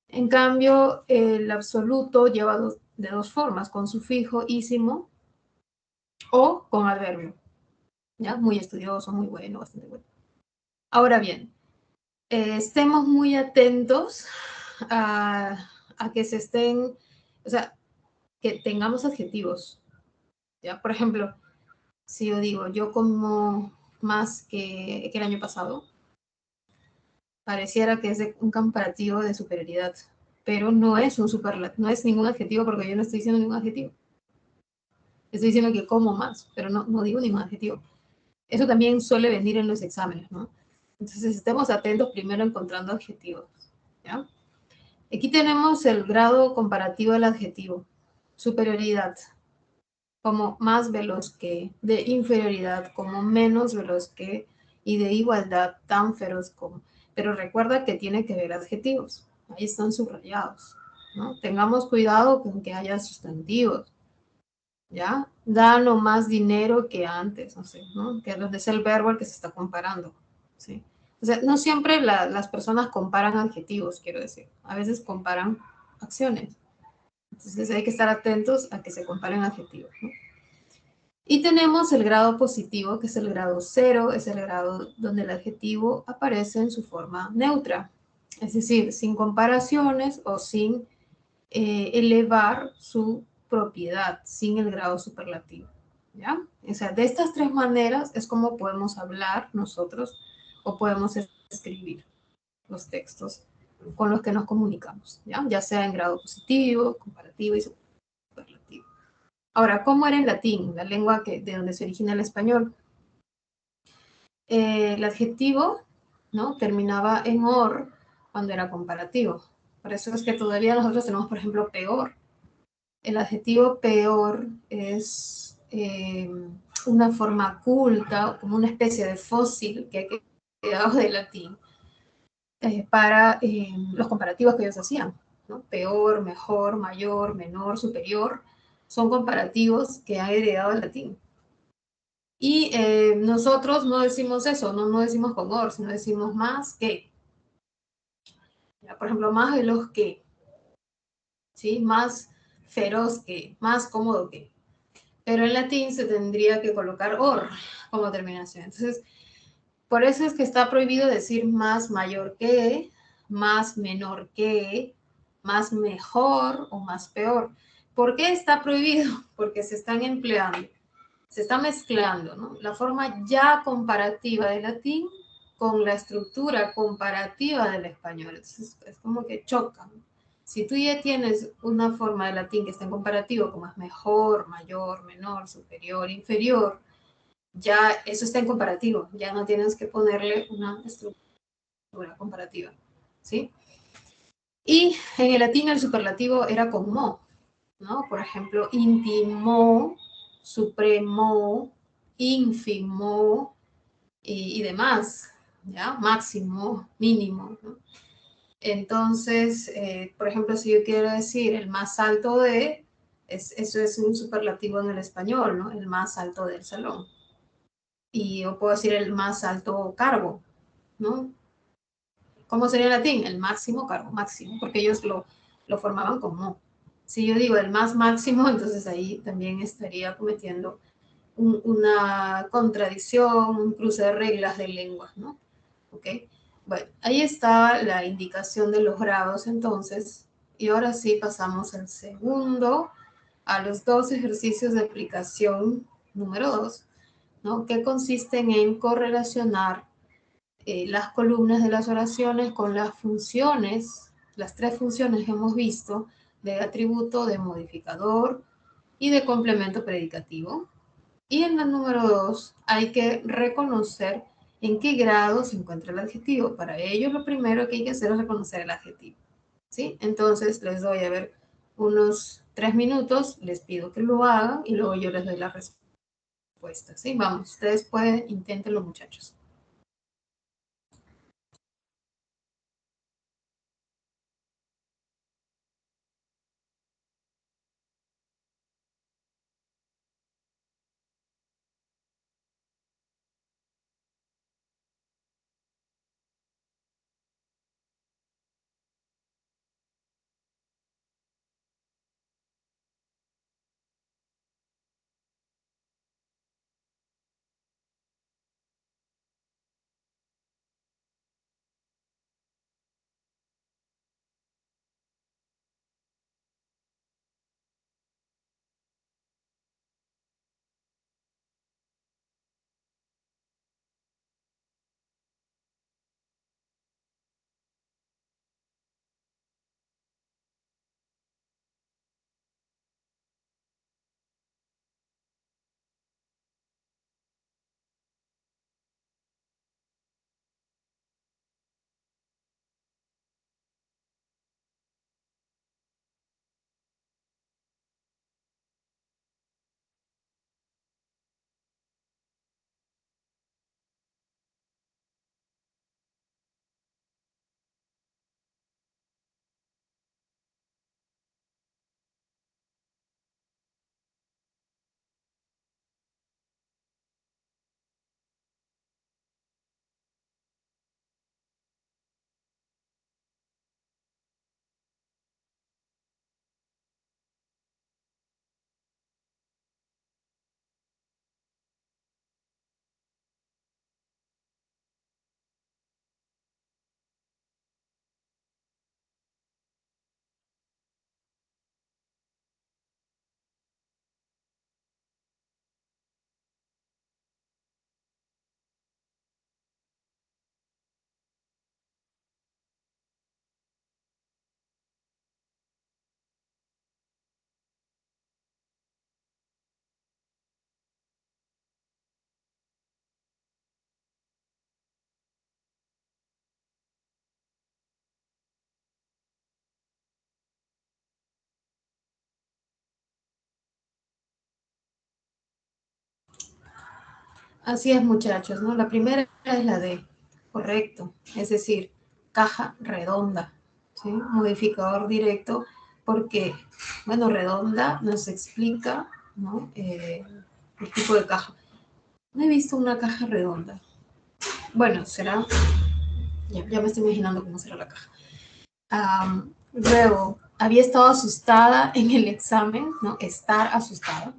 En cambio, el absoluto lleva de dos formas, con sufijo ísimo o con adverbio, ¿ya? Muy estudioso, muy bueno, bastante bueno. Ahora bien, estemos muy atentos a que se estén, o sea, que tengamos adjetivos, ¿ya? Por ejemplo, si yo digo, yo como más que el año pasado, pareciera que es un comparativo de superioridad, pero no es no es ningún adjetivo porque yo no estoy diciendo ningún adjetivo. Estoy diciendo que como más, pero no digo ningún adjetivo. Eso también suele venir en los exámenes, ¿no? Entonces, estemos atentos primero encontrando adjetivos, ¿ya? Aquí tenemos el grado comparativo del adjetivo. Superioridad, como más veloz que, de inferioridad, como menos veloz que, y de igualdad, tan feroz como. Pero recuerda que tiene que ver adjetivos. Ahí están subrayados, ¿no? Tengamos cuidado con que haya sustantivos, ¿ya? Gano más dinero que antes, no sé, ¿no? Que es el verbo al que se está comparando, ¿sí? O sea, no siempre las personas comparan adjetivos, quiero decir. A veces comparan acciones. Entonces hay que estar atentos a que se comparen adjetivos, ¿no? Y tenemos el grado positivo, que es el grado cero, es el grado donde el adjetivo aparece en su forma neutra, es decir, sin comparaciones o sin elevar su propiedad, sin el grado superlativo. ¿Ya? O sea, de estas tres maneras es como podemos hablar nosotros o podemos escribir los textos con los que nos comunicamos, ¿ya? Ya sea en grado positivo, comparativo y superlativo. Ahora, ¿cómo era en latín, la lengua de donde se origina el español? El adjetivo, ¿no? Terminaba en or cuando era comparativo. Por eso es que todavía nosotros tenemos, por ejemplo, peor. El adjetivo peor es una forma culta, como una especie de fósil que ha quedado de latín para los comparativos que ellos hacían, ¿no? Peor, mejor, mayor, menor, superior, son comparativos que ha heredado el latín. Y nosotros no decimos eso, no decimos con or, sino decimos más que. ¿Ya? Por ejemplo, más veloz que, ¿sí? Más feroz que, más cómodo que. Pero en latín se tendría que colocar or como terminación. Entonces, por eso es que está prohibido decir más mayor que, más menor que, más mejor o más peor. ¿Por qué está prohibido? Porque se están empleando, se está mezclando, ¿no? La forma ya comparativa del latín con la estructura comparativa del español. Entonces, es como que chocan. Si tú ya tienes una forma de latín que está en comparativo, como es mejor, mayor, menor, superior, inferior, ya eso está en comparativo, ya no tienes que ponerle una estructura comparativa, ¿sí? Y en el latín el superlativo era con mo, ¿no? Por ejemplo, íntimo, supremo, ínfimo y demás, ¿ya? Máximo, mínimo, ¿no? Entonces, por ejemplo, si yo quiero decir el más alto de, eso es un superlativo en el español, ¿no? El más alto del salón. Y yo puedo decir el más alto cargo, ¿no? ¿Cómo sería en latín? El máximo cargo, máximo, porque ellos lo formaban como. Si yo digo el más máximo, entonces ahí también estaría cometiendo una contradicción, un cruce de reglas de lenguas, ¿no? ¿Ok? Bueno, ahí está la indicación de los grados entonces, y ahora sí pasamos al segundo, a los dos ejercicios de aplicación número 2, ¿no? Que consisten en correlacionar las columnas de las oraciones con las funciones, las tres funciones que hemos visto de atributo, de modificador y de complemento predicativo. Y en la número 2 hay que reconocer en qué grado se encuentra el adjetivo. Para ello, lo primero que hay que hacer es reconocer el adjetivo. ¿Sí? Entonces, les doy a ver unos 3 minutos, les pido que lo hagan y luego yo les doy la respuesta. ¿Sí? Vamos, ustedes pueden, inténtenlo, muchachos. Así es, muchachos, ¿no? La primera es la D, correcto. Es decir, caja redonda, ¿sí? Modificador directo, porque, bueno, redonda nos explica, ¿no? El tipo de caja. No he visto una caja redonda. Bueno, será, ya me estoy imaginando cómo será la caja. Luego, había estado asustada en el examen, ¿no? Estar asustada.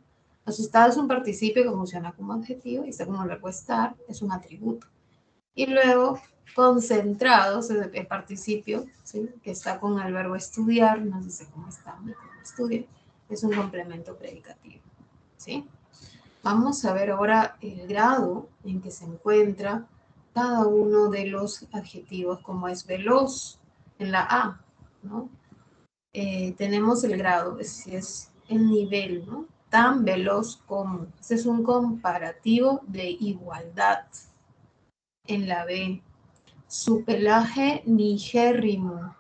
Asustada es un participio que funciona como adjetivo y está como el verbo estar, es un atributo. Y luego, concentrados, el participio, ¿sí? Que está con el verbo estudiar, no sé cómo está, cómo estudia, es un complemento predicativo, ¿sí? Vamos a ver ahora el grado en que se encuentra cada uno de los adjetivos, como es veloz en la A, ¿no? Tenemos el grado, es el nivel, ¿no? Tan veloz como. Este es un comparativo de igualdad. En la B, su pelaje ligérrimo.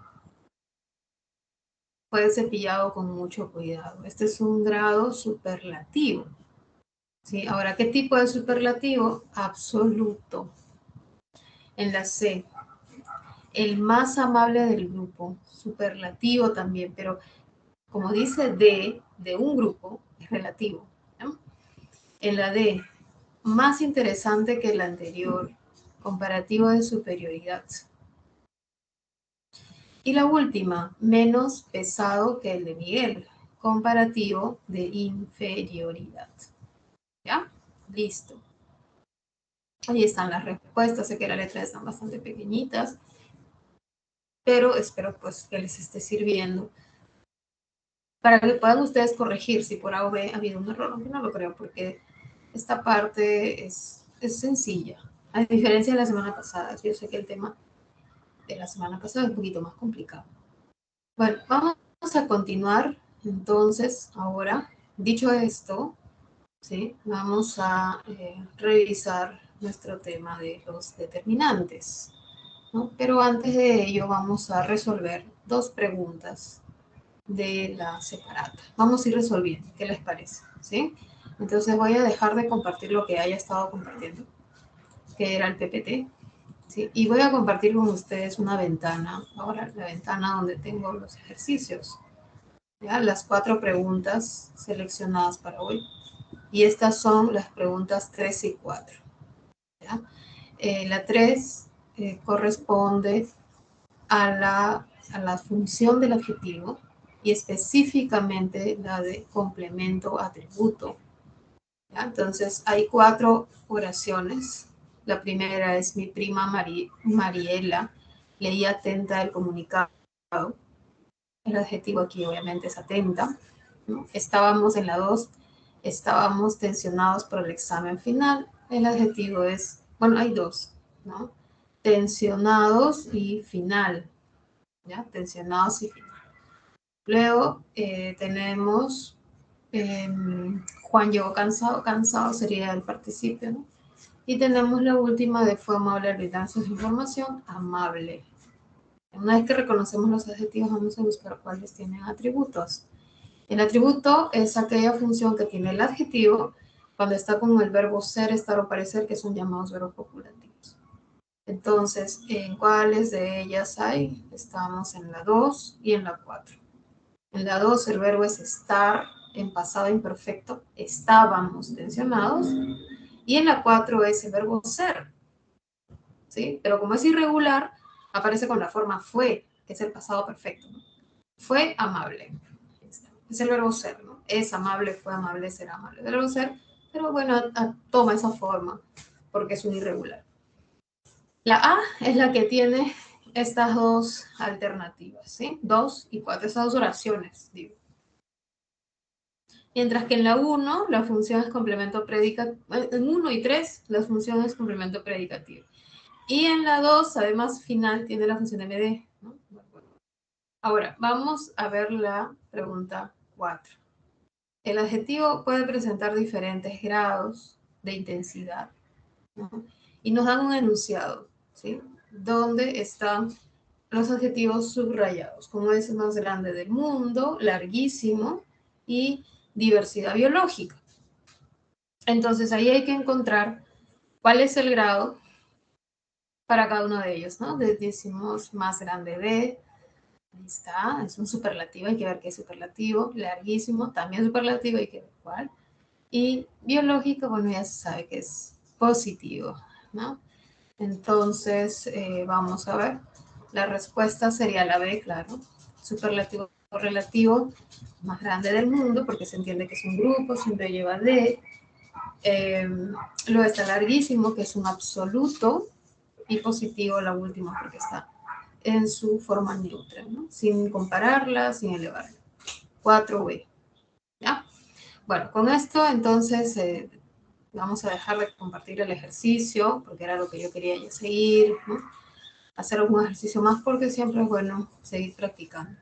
Fue cepillado con mucho cuidado. Este es un grado superlativo. ¿Sí? Ahora, ¿qué tipo de superlativo? Absoluto. En la C, el más amable del grupo. Superlativo también, pero como dice de un grupo, es relativo, ¿no? En la D, más interesante que el anterior. Comparativo de superioridad. Y la última, menos pesado que el de Miguel, comparativo de inferioridad. ¿Ya? Listo. Ahí están las respuestas, sé que las letras están bastante pequeñitas, pero espero pues que les esté sirviendo para que puedan ustedes corregir si por A o B ha habido un error, aunque no lo creo, porque esta parte es sencilla, a diferencia de la semana pasada. Yo sé que el tema de la semana pasada es un poquito más complicado. Bueno, vamos a continuar entonces ahora. Dicho esto, ¿sí? Vamos a revisar nuestro tema de los determinantes, ¿no? Pero antes de ello vamos a resolver dos preguntas de la separata. Vamos a ir resolviendo, ¿qué les parece? ¿Sí? Entonces voy a dejar de compartir lo que haya estado compartiendo, que era el PPT, ¿sí? Y voy a compartir con ustedes una ventana, ahora la ventana donde tengo los ejercicios, ¿ya? Las 4 preguntas seleccionadas para hoy. Y estas son las preguntas 3 y 4. ¿Ya? La 3 corresponde a la función del adjetivo y específicamente la de complemento atributo. ¿Ya? Entonces hay 4 oraciones. La primera es: mi prima Mariela leía atenta el comunicado. El adjetivo aquí obviamente es atenta, ¿no? Estábamos en la 2, estábamos tensionados por el examen final. El adjetivo es, bueno, hay 2, ¿no? Tensionados y final, ¿ya? Tensionados y final. Luego tenemos Juan llegó cansado, cansado sería el participio, ¿no? Y tenemos la última de fue amable al brindarnos información, amable. Una vez que reconocemos los adjetivos, vamos a buscar cuáles tienen atributos. El atributo es aquella función que tiene el adjetivo cuando está con el verbo ser, estar o parecer, que son llamados verbos copulativos. Entonces, ¿en cuáles de ellas hay? Estamos en la 2 y en la 4. En la 2 el verbo es estar en pasado imperfecto, estábamos tensionados, y en la 4 es el verbo ser, ¿sí? Pero como es irregular, aparece con la forma fue, que es el pasado perfecto, ¿no? Fue amable. Es el verbo ser, ¿no? Es amable, fue amable, será amable. El verbo ser, pero bueno, toma esa forma porque es un irregular. La A es la que tiene estas dos alternativas, ¿sí? 2 y 4, esas dos oraciones, digo. Mientras que en la 1 la función es complemento predicativo. En 1 y 3 la función es complemento predicativo. Y en la 2, además, final tiene la función MD, ¿no? Ahora, vamos a ver la pregunta 4. El adjetivo puede presentar diferentes grados de intensidad, ¿no? Y nos dan un enunciado, ¿sí? Donde están los adjetivos subrayados, como es el más grande del mundo, larguísimo y diversidad biológica. Entonces ahí hay que encontrar ¿Cuál es el grado para cada uno de ellos, ¿no? Decimos más grande de, ahí está, es un superlativo, hay que ver qué es superlativo, larguísimo, también superlativo, hay que ver cuál. Y biológico, bueno, ya se sabe que es positivo, ¿no? Entonces, vamos a ver. La respuesta sería la B, claro. Superlativo relativo más grande del mundo, porque se entiende que es un grupo, siempre lleva D. Luego está larguísimo, que es un absoluto, y positivo la última, porque está en su forma neutra, ¿no? Sin compararla, sin elevarla. 4B. ¿Ya? Bueno, con esto entonces vamos a dejar de compartir el ejercicio, porque era lo que yo quería ya seguir, ¿no? Hacer algún ejercicio más, porque siempre es bueno seguir practicando.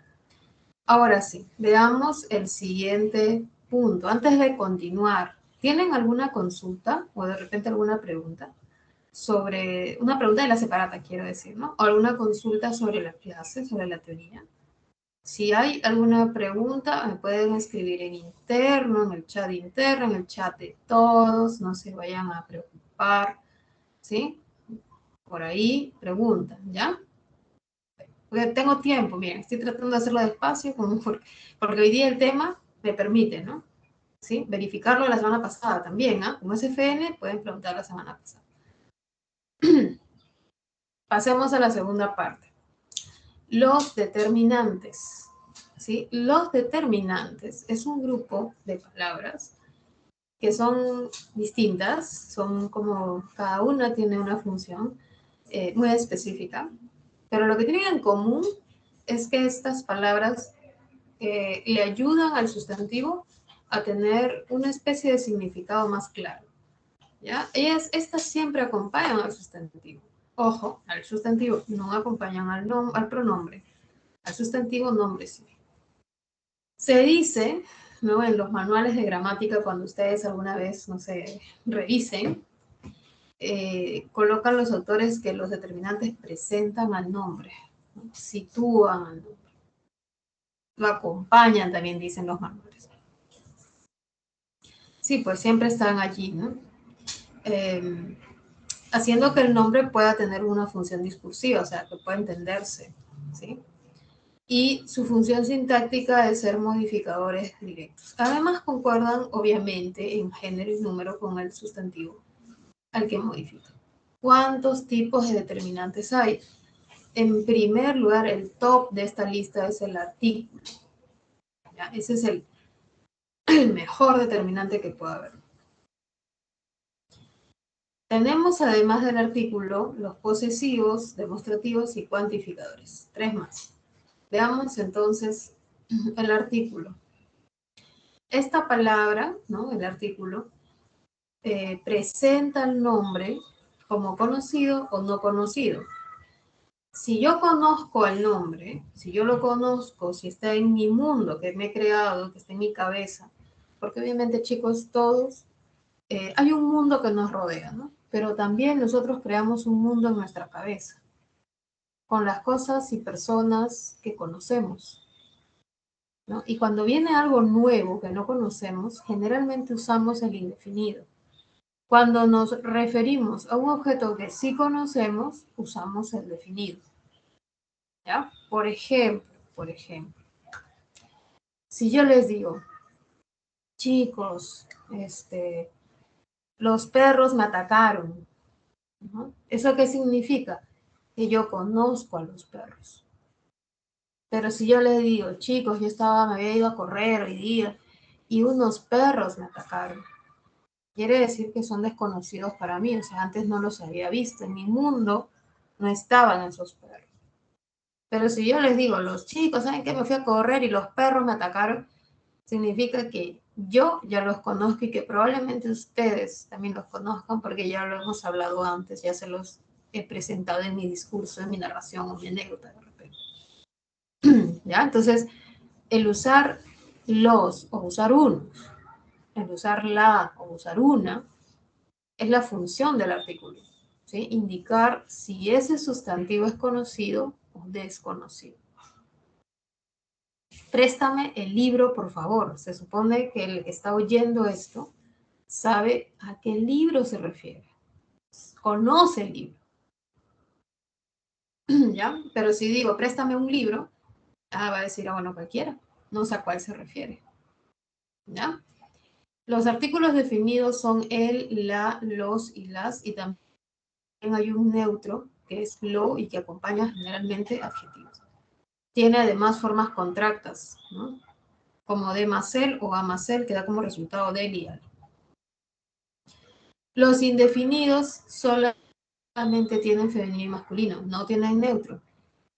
Ahora sí, veamos el siguiente punto. Antes de continuar, ¿tienen alguna consulta o de repente alguna pregunta? Sobre una pregunta de la separata, quiero decir, ¿no? O alguna consulta sobre la clase, sobre la teoría. Si hay alguna pregunta, me pueden escribir en interno, en el chat de todos, no se vayan a preocupar, ¿sí? Por ahí preguntan, ¿ya? Porque tengo tiempo, miren, estoy tratando de hacerlo despacio, porque hoy día el tema me permite, ¿no? ¿Sí? Verificarlo la semana pasada también, ¿ah? Como es FN, pueden preguntar la semana pasada. Pasemos a la segunda parte. Los determinantes. ¿Sí? Los determinantes es un grupo de palabras que son distintas, son como cada una tiene una función muy específica, pero lo que tienen en común es que estas palabras le ayudan al sustantivo a tener una especie de significado más claro. ¿Ya? Estas siempre acompañan al sustantivo. Ojo, al sustantivo no acompañan al pronombre. Al sustantivo nombre sí. Se dice, ¿no? En los manuales de gramática, cuando ustedes alguna vez, no sé, revisen, colocan los autores que los determinantes presentan al nombre, ¿no? Sitúan al nombre. Lo acompañan, también dicen los manuales. Sí, pues siempre están allí, ¿no? Haciendo que el nombre pueda tener una función discursiva, o sea, que pueda entenderse, ¿sí? Y su función sintáctica es ser modificadores directos. Además, concuerdan, obviamente, en género y número con el sustantivo al que modifica. ¿Cuántos tipos de determinantes hay? En primer lugar, el top de esta lista es el artículo. ¿Ya? Ese es el mejor determinante que puede haber. Tenemos, además del artículo, los posesivos, demostrativos y cuantificadores. 3 más. Veamos entonces el artículo. Esta palabra, ¿no? El artículo, presenta el nombre como conocido o no conocido. Si yo conozco el nombre, si yo lo conozco, si está en mi mundo que me he creado, que está en mi cabeza, porque obviamente, chicos, todos, hay un mundo que nos rodea, ¿no? Pero también nosotros creamos un mundo en nuestra cabeza, con las cosas y personas que conocemos, ¿no? Y cuando viene algo nuevo que no conocemos, generalmente usamos el indefinido. Cuando nos referimos a un objeto que sí conocemos, usamos el definido. ¿Ya? Por ejemplo, si yo les digo, chicos, los perros me atacaron, ¿no? ¿Eso qué significa? Que yo conozco a los perros. Pero si yo les digo, chicos, me había ido a correr hoy día y unos perros me atacaron, quiere decir que son desconocidos para mí, o sea, antes no los había visto, en mi mundo no estaban esos perros. Pero si yo les digo, los chicos, ¿saben qué? Me fui a correr y los perros me atacaron, significa que yo ya los conozco y que probablemente ustedes también los conozcan porque ya lo hemos hablado antes, ya se los he presentado en mi discurso, en mi narración o mi anécdota de repente. ¿Ya? Entonces, el usar los o usar unos, el usar la o usar una, es la función del artículo, ¿sí? Indicar si ese sustantivo es conocido o desconocido. Préstame el libro, por favor. Se supone que el que está oyendo esto sabe a qué libro se refiere. conoce el libro. ¿Ya? Pero si digo, préstame un libro, va a decir, bueno, cualquiera. No sé a cuál se refiere. ¿Ya? Los artículos definidos son el, la, los y las, y también hay un neutro, que es lo, y que acompaña generalmente adjetivos. Tiene además formas contractas, ¿no? Como de más el o a más el, que da como resultado del y al. Los indefinidos solamente tienen femenino y masculino, no tienen neutro.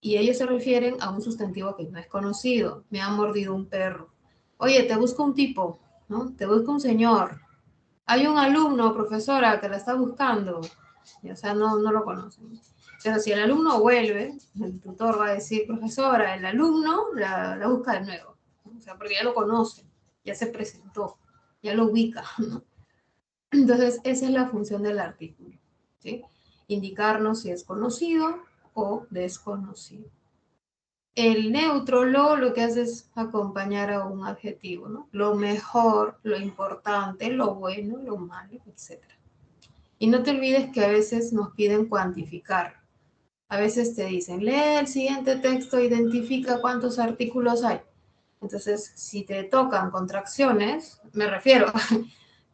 Y ellos se refieren a un sustantivo que no es conocido. Me ha mordido un perro. Oye, te busco un tipo, ¿no? Te busco un señor. Hay un alumno, profesora, que la está buscando. Y, o sea, no lo conocen. Pero si el alumno vuelve, el tutor va a decir, profesora, el alumno la busca de nuevo. O sea, porque ya lo conoce, ya se presentó, ya lo ubica, ¿no? Entonces, esa es la función del artículo, ¿sí? Indicarnos si es conocido o desconocido. El neutro lo que hace es acompañar a un adjetivo, ¿no? Lo mejor, lo importante, lo bueno, lo malo, etc. Y no te olvides que a veces nos piden cuantificar. A veces te dicen, lee el siguiente texto, identifica cuántos artículos hay. Entonces, si te tocan contracciones, me refiero a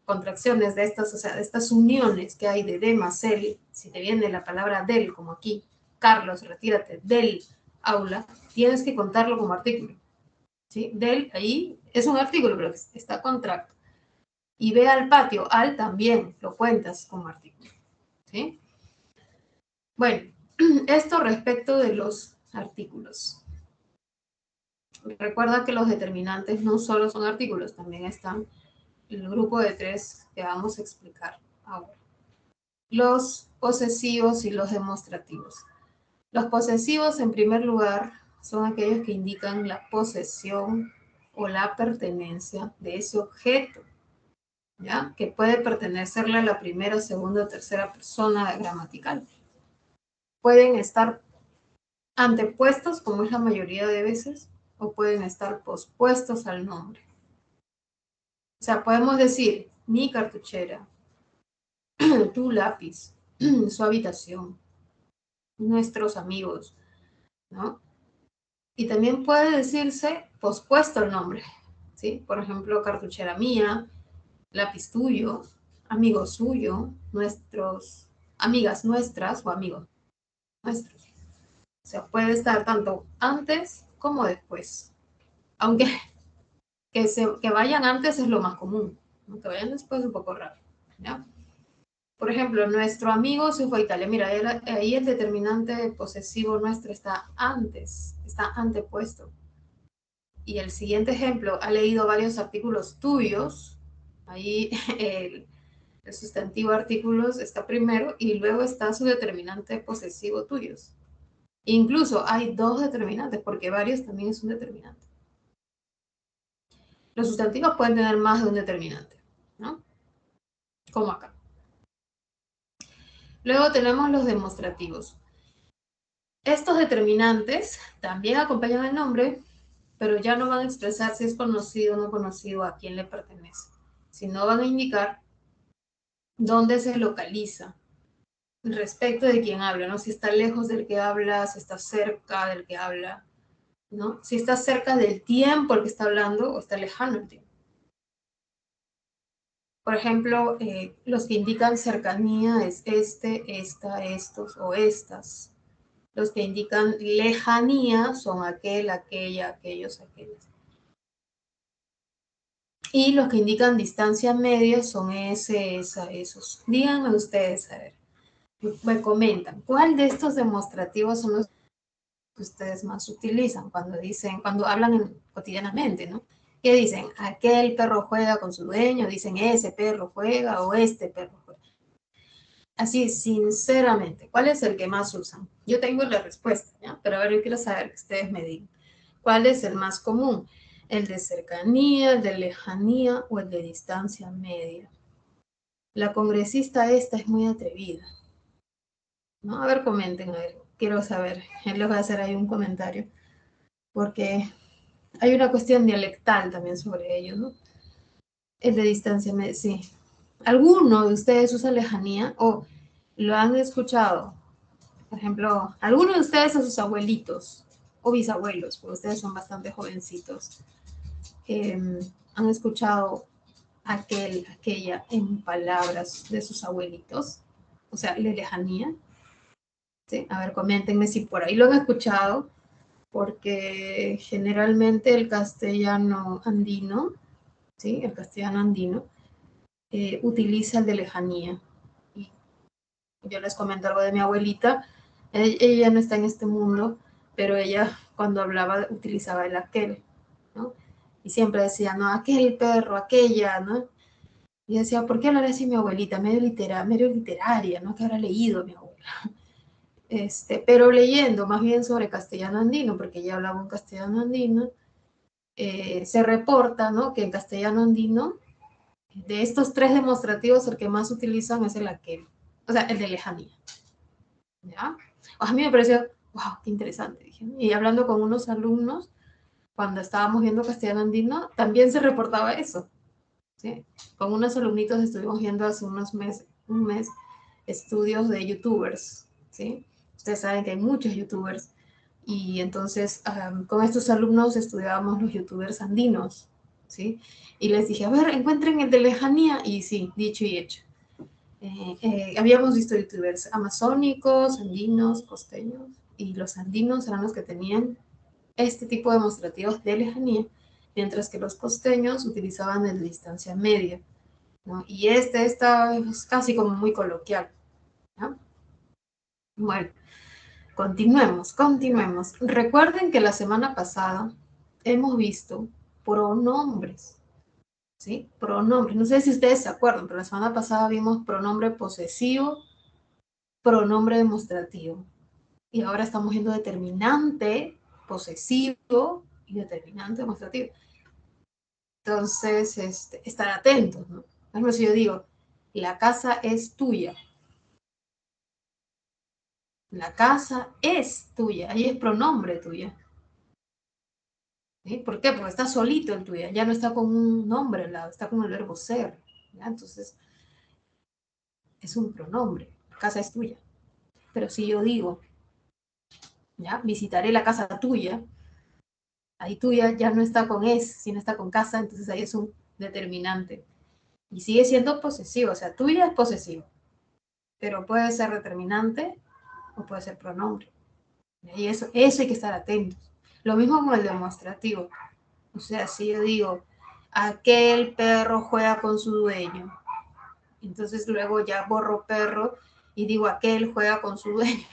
contracciones de estas, o sea, de estas uniones que hay de más el, si te viene la palabra del, como aquí, Carlos, retírate del aula, tienes que contarlo como artículo. ¿Sí? Del, ahí es un artículo, pero está contracto. Y ve al patio, al también lo cuentas como artículo. ¿Sí? Bueno, esto respecto de los artículos. Recuerda que los determinantes no solo son artículos, también están el grupo de tres que vamos a explicar ahora. Los posesivos y los demostrativos. Los posesivos, en primer lugar, son aquellos que indican la posesión o la pertenencia de ese objeto, ¿ya? Que puede pertenecerle a la primera, segunda o tercera persona gramatical. Pueden estar antepuestos, como es la mayoría de veces, o pueden estar pospuestos al nombre. O sea, podemos decir mi cartuchera, tu lápiz, su habitación, nuestros amigos, ¿no? Y también puede decirse pospuesto el nombre, ¿sí? Por ejemplo, cartuchera mía, lápiz tuyo, amigo suyo, nuestros, amigas nuestras o amigos nuestros. O sea, puede estar tanto antes como después. Aunque que vayan antes es lo más común, ¿no? Que vayan después es un poco raro, ¿ya? Por ejemplo, nuestro amigo se fue a Italia. Mira, ahí el determinante posesivo nuestro está antes, está antepuesto. Y el siguiente ejemplo, ha leído varios artículos tuyos. Ahí el sustantivo artículos está primero y luego está su determinante posesivo tuyos. Incluso hay dos determinantes, porque varios también es un determinante. Los sustantivos pueden tener más de un determinante, ¿no? Como acá. Luego tenemos los demostrativos. Estos determinantes también acompañan el nombre, pero ya no van a expresar si es conocido o no conocido a quién le pertenece, sino van a indicar dónde se localiza respecto de quién habla, ¿no? Si está lejos del que habla, si está cerca del que habla, ¿no? Si está cerca del tiempo el que está hablando o está lejano el tiempo. Por ejemplo, los que indican cercanía es este, esta, estos o estas. Los que indican lejanía son aquel, aquella, aquellos, aquellas. Y los que indican distancia media son ese, esa, esos. Díganme ustedes, a ver, me comentan, ¿cuál de estos demostrativos son los que ustedes más utilizan cuando dicen, cuando hablan cotidianamente, ¿no? ¿Qué dicen? Aquel perro juega con su dueño, dicen ese perro juega o este perro juega. Así, sinceramente, ¿cuál es el que más usan? Yo tengo la respuesta, ¿ya? Pero a ver, yo quiero saber que ustedes me digan. ¿Cuál es el más común? ¿El de cercanía, el de lejanía o el de distancia media? La congresista esta es muy atrevida, ¿no? A ver, comenten, a ver, quiero saber. Él les va a hacer ahí un comentario, porque hay una cuestión dialectal también sobre ello, ¿no? El de distancia media, sí. ¿Alguno de ustedes usa lejanía o lo han escuchado. Por ejemplo, algunos de ustedes a sus abuelitos o bisabuelos, porque ustedes son bastante jovencitos, han escuchado aquella en palabras de sus abuelitos, o sea, la lejanía. ¿Sí? A ver, coméntenme si por ahí lo han escuchado, porque generalmente el castellano andino, ¿sí? El castellano andino utiliza el de lejanía. Y yo les comento algo de mi abuelita. Ella no está en este mundo, pero ella cuando hablaba utilizaba el aquel, ¿no? Y siempre decía, no, aquel perro, aquella, ¿no? Y decía, ¿por qué hablar así mi abuelita? Medio literaria, ¿no? Que habrá leído mi abuela. Pero leyendo más bien sobre castellano andino, porque ella hablaba un castellano andino, se reporta, ¿no? Que en castellano andino, de estos tres demostrativos, el que más utilizan es el aquel, o sea, el de lejanía. ¿Ya? A mí me pareció, wow, qué interesante. Dije. Y hablando con unos alumnos, cuando estábamos viendo castellano andino, también se reportaba eso. ¿Sí? Con unos alumnitos estuvimos viendo hace un mes, estudios de youtubers. ¿Sí? Ustedes saben que hay muchos youtubers. Y entonces con estos alumnos estudiábamos los youtubers andinos. ¿Sí? Y les dije, a ver, encuentren el de lejanía. Y sí, dicho y hecho. Habíamos visto youtubers amazónicos, andinos, costeños, y los andinos eran los que tenían este tipo de demostrativos de lejanía, mientras que los costeños utilizaban el de distancia media, ¿no? Y está es casi como muy coloquial, ¿no? Bueno, continuemos. Recuerden que la semana pasada hemos visto pronombres, ¿sí? Pronombres. No sé si ustedes se acuerdan, pero la semana pasada vimos pronombre posesivo, pronombre demostrativo. Y ahora estamos viendo determinante posesivo y determinante demostrativo. Entonces, estar atentos, ¿no? Por ejemplo, si yo digo, la casa es tuya. La casa es tuya. Ahí es pronombre tuya. ¿Sí? ¿Por qué? Porque está solito el tuya. Ya no está con un nombre al lado, está con el verbo ser. ¿Ya? Entonces, es un pronombre. La casa es tuya. Pero si yo digo, ¿ya? Visitaré la casa tuya, ahí tuya ya no está con es, sino está con casa, entonces ahí es un determinante. Y sigue siendo posesivo, o sea, tuya es posesivo, pero puede ser determinante o puede ser pronombre. Y eso hay que estar atentos. Lo mismo con el demostrativo. O sea, si yo digo, aquel perro juega con su dueño, entonces luego ya borro perro y digo, aquel juega con su dueño.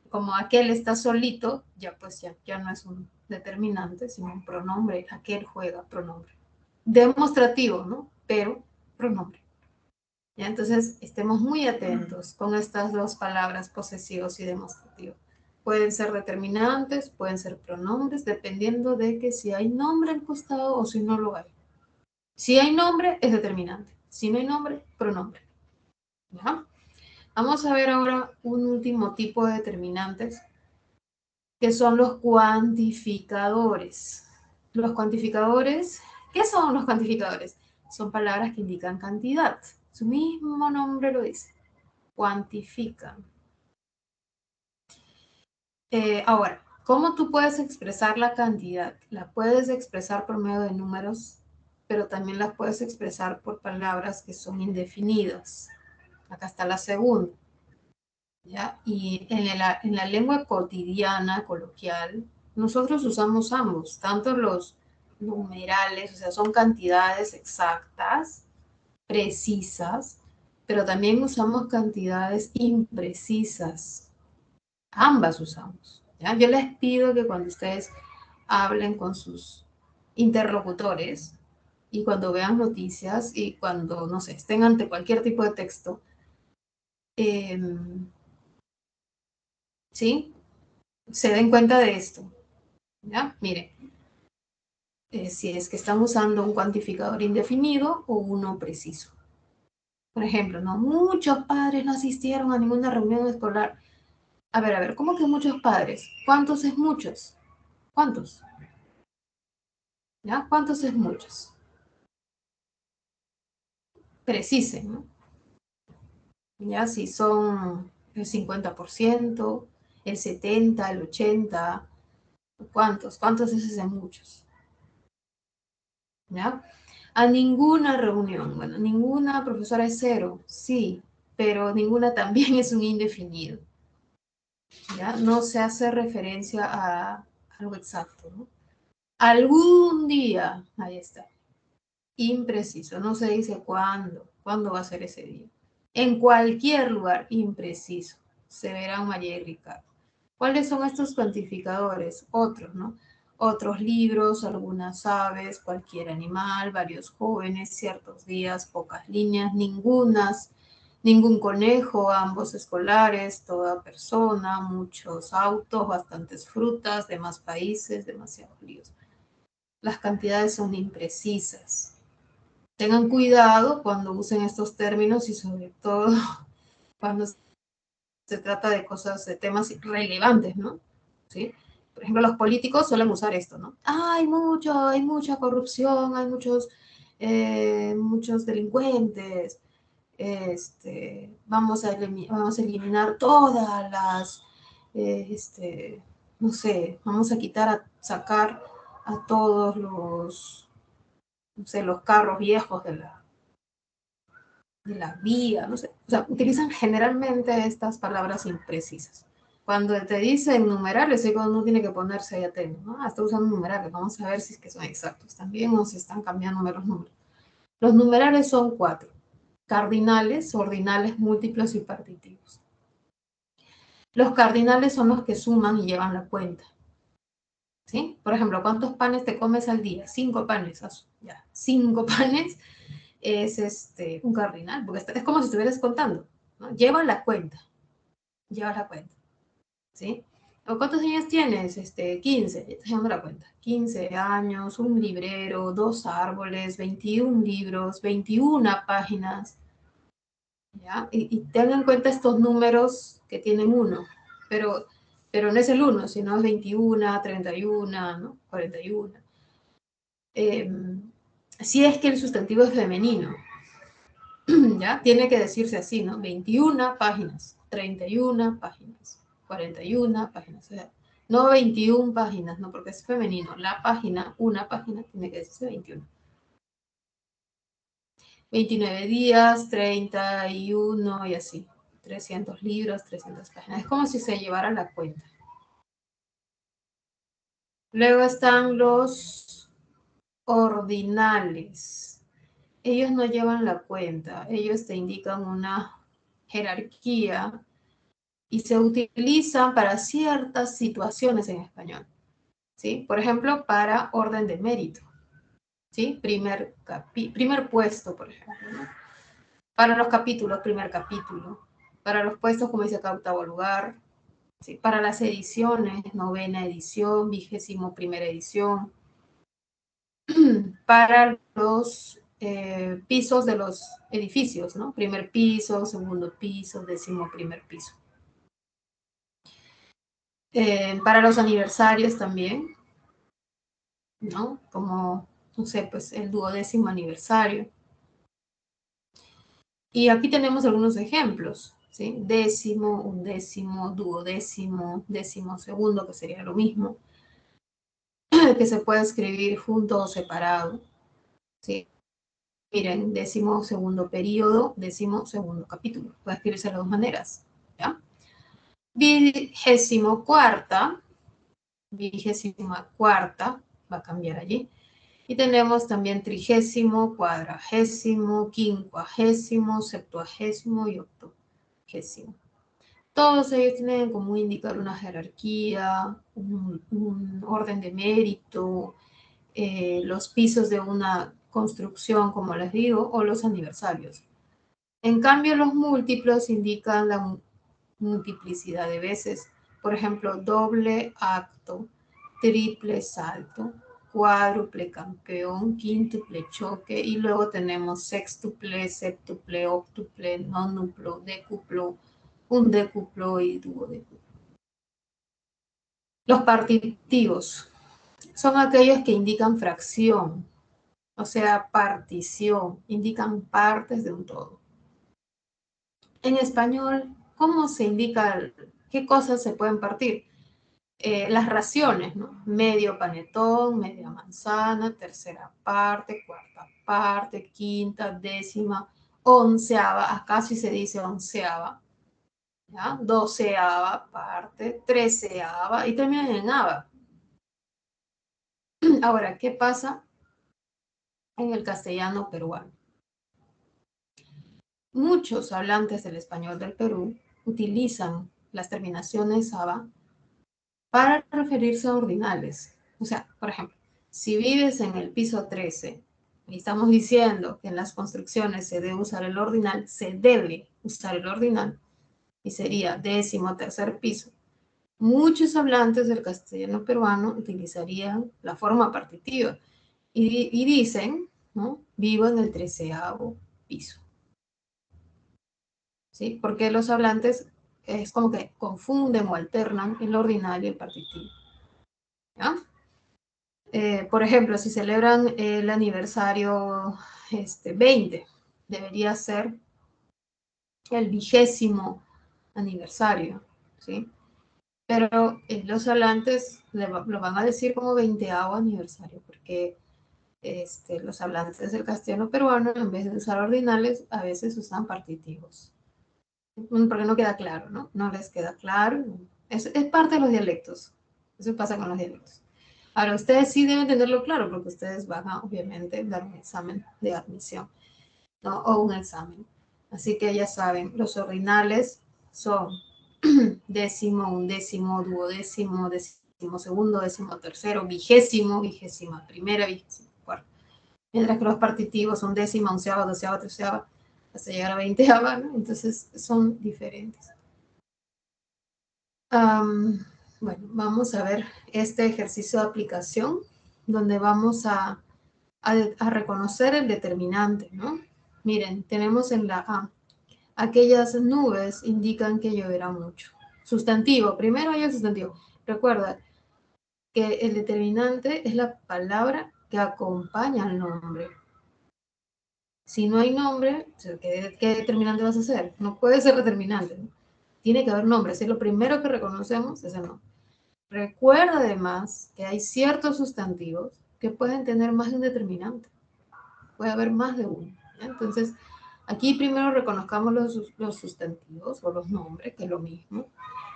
Como aquel está solito, ya pues ya no es un determinante, sino un pronombre. Aquel juega, pronombre. Demostrativo, ¿no? Pero pronombre. ¿Ya? Entonces, estemos muy atentos con estas dos palabras, posesivos y demostrativos. Pueden ser determinantes, pueden ser pronombres, dependiendo de que si hay nombre al costado o si no lo hay. Si hay nombre, es determinante. Si no hay nombre, pronombre. ¿Ya? Vamos a ver ahora un último tipo de determinantes, que son los cuantificadores. Los cuantificadores, ¿qué son los cuantificadores? Son palabras que indican cantidad. Su mismo nombre lo dice. Cuantifican. Ahora, ¿cómo tú puedes expresar la cantidad? La puedes expresar por medio de números, pero también la puedes expresar por palabras que son indefinidas. Acá está la segunda. ¿Ya? Y en la lengua cotidiana, coloquial, nosotros usamos ambos, tanto los numerales, o sea, son cantidades exactas, precisas, pero también usamos cantidades imprecisas. Ambas usamos. ¿Ya? Yo les pido que cuando ustedes hablen con sus interlocutores y cuando vean noticias y cuando, no sé, estén ante cualquier tipo de texto, eh, ¿sí? Se den cuenta de esto. ¿Ya? Mire, si es que están usando un cuantificador indefinido o uno preciso. Por ejemplo, no, muchos padres no asistieron a ninguna reunión escolar. A ver, ¿cómo que muchos padres? ¿Cuántos es muchos? ¿Cuántos? ¿Ya? ¿Cuántos es muchos? Precisen, ¿no? Ya si son el 50%, el 70%, el 80%, ¿cuántos? ¿Cuántos veces es muchos? ¿Ya? A ninguna reunión, bueno, ninguna profesora es cero, sí, pero ninguna también es un indefinido. ¿Ya? No se hace referencia a algo exacto, ¿no? Algún día, ahí está, impreciso, no se dice cuándo va a ser ese día. En cualquier lugar, impreciso, se verán María y Ricardo. ¿Cuáles son estos cuantificadores? Otros, ¿no? Otros libros, algunas aves, cualquier animal, varios jóvenes, ciertos días, pocas líneas, ningún conejo, ambos escolares, toda persona, muchos autos, bastantes frutas, demás países, demasiados líos. Las cantidades son imprecisas. Tengan cuidado cuando usen estos términos y sobre todo cuando se trata de cosas, de temas relevantes, ¿no? ¿Sí? Por ejemplo, los políticos suelen usar esto, ¿no? Hay mucha corrupción, hay muchos delincuentes, vamos a eliminar todas las, no sé, vamos a sacar a todos los, no sé, los carros viejos de la vía, no sé. O sea, utilizan generalmente estas palabras imprecisas. Cuando te dicen numerales, es cuando uno tiene que ponerse ahí atento, ¿no? Está usando numerales, vamos a ver si es que son exactos también o si están cambiando los números. Los numerales son 4: cardinales, ordinales, múltiplos y partitivos. Los cardinales son los que suman y llevan la cuenta, ¿sí? Por ejemplo, ¿cuántos panes te comes al día? 5 panes, ya, 5 panes es un cardinal, porque es como si estuvieras contando, ¿no? Lleva la cuenta, ¿sí? ¿O cuántos años tienes? 15, ya estás llevando la cuenta. 15 años, un librero, 2 árboles, 21 libros, 21 páginas, ¿ya? Y tengan en cuenta estos números que tienen uno, pero, pero no es el uno, sino es 21, 31, ¿no? 41. Eh, si es que el sustantivo es femenino, ¿ya? Tiene que decirse así, ¿no? 21 páginas, 31 páginas, 41 páginas, o sea, no 21 páginas, no, porque es femenino. La página, una página, tiene que decirse 21. 29 días, 31 y así. 300 libros, 300 páginas. Es como si se llevara la cuenta. Luego están los ordinales. Ellos no llevan la cuenta, ellos te indican una jerarquía y se utilizan para ciertas situaciones en español, ¿sí? Por ejemplo, para orden de mérito, ¿sí? Primer puesto, por ejemplo, ¿no? Para los capítulos, primer capítulo. Para los puestos, como dice acá, octavo lugar, ¿sí? Para las ediciones, novena edición, 21ª edición. Para los pisos de los edificios, ¿no? Primer piso, segundo piso, 11º piso. Para los aniversarios también, ¿no? Como, no sé, pues el 12º aniversario. Y aquí tenemos algunos ejemplos, ¿sí? 10º, 11º, 12º, 12º, que sería lo mismo, que se puede escribir junto o separado, ¿sí? Miren, 12º periodo, 12º capítulo. Puede escribirse de las dos maneras, ¿ya? 24ª, 24ª, va a cambiar allí. Y tenemos también 30º, 40º, 50º, 70º y 80º. Todos ellos tienen como indicar una jerarquía, un orden de mérito, los pisos de una construcción, como les digo, o los aniversarios. En cambio, los múltiplos indican la multiplicidad de veces. Por ejemplo, doble acto, triple salto, cuádruple campeón, quíntuple choque, y luego tenemos sextuple, séptuple, octuple, nonuplo, décuplo, undécuplo y duodécuplo. Los partitivos son aquellos que indican fracción, o sea, partición, indican partes de un todo. En español, ¿cómo se indica qué cosas se pueden partir? Las raciones, ¿no? Medio panetón, media manzana, tercera parte, cuarta parte, quinta, décima, onceava, acá sí se dice onceava, ¿ya? Doceava parte, treceava y terminan en ava. Ahora, ¿qué pasa en el castellano peruano? Muchos hablantes del español del Perú utilizan las terminaciones ava para referirse a ordinales. O sea, por ejemplo, si vives en el piso 13 y estamos diciendo que en las construcciones se debe usar el ordinal, se debe usar el ordinal y sería décimo tercer piso. Muchos hablantes del castellano peruano utilizarían la forma partitiva y dicen, ¿no? Vivo en el treceavo piso. ¿Sí? Porque los hablantes es como que confunden o alternan el ordinal y el partitivo. ¿Ya? Por ejemplo, si celebran el aniversario 20, debería ser el 20º aniversario, ¿sí? Pero los hablantes lo van a decir como 20º aniversario, porque los hablantes del castellano peruano, en vez de usar ordinales, a veces usan partitivos. Porque no queda claro, ¿no? No les queda claro. Es parte de los dialectos. Eso pasa con los dialectos. Ahora, ustedes sí deben tenerlo claro porque ustedes van a, obviamente, dar un examen de admisión, ¿no? O un examen. Así que ya saben, los ordinales son décimo, undécimo, duodécimo, décimo segundo, décimo tercero, vigésimo, vigésima primera, vigésima cuarta. Mientras que los partitivos son décima, onceava, doceava, treceava, hasta llegar a veinteava, ¿no? Entonces son diferentes. Bueno, vamos a ver este ejercicio de aplicación donde vamos a reconocer el determinante, ¿no? Miren, tenemos en la A, aquellas nubes indican que lloverá mucho. Sustantivo, primero hay el sustantivo. Recuerda que el determinante es la palabra que acompaña al nombre. Si no hay nombre, ¿qué determinante vas a hacer? No puede ser determinante, ¿no? Tiene que haber nombre. Si lo primero que reconocemos es el nombre. Recuerda además que hay ciertos sustantivos que pueden tener más de un determinante. Puede haber más de uno. ¿Ya? Entonces, aquí primero reconozcamos los sustantivos o los nombres, que es lo mismo,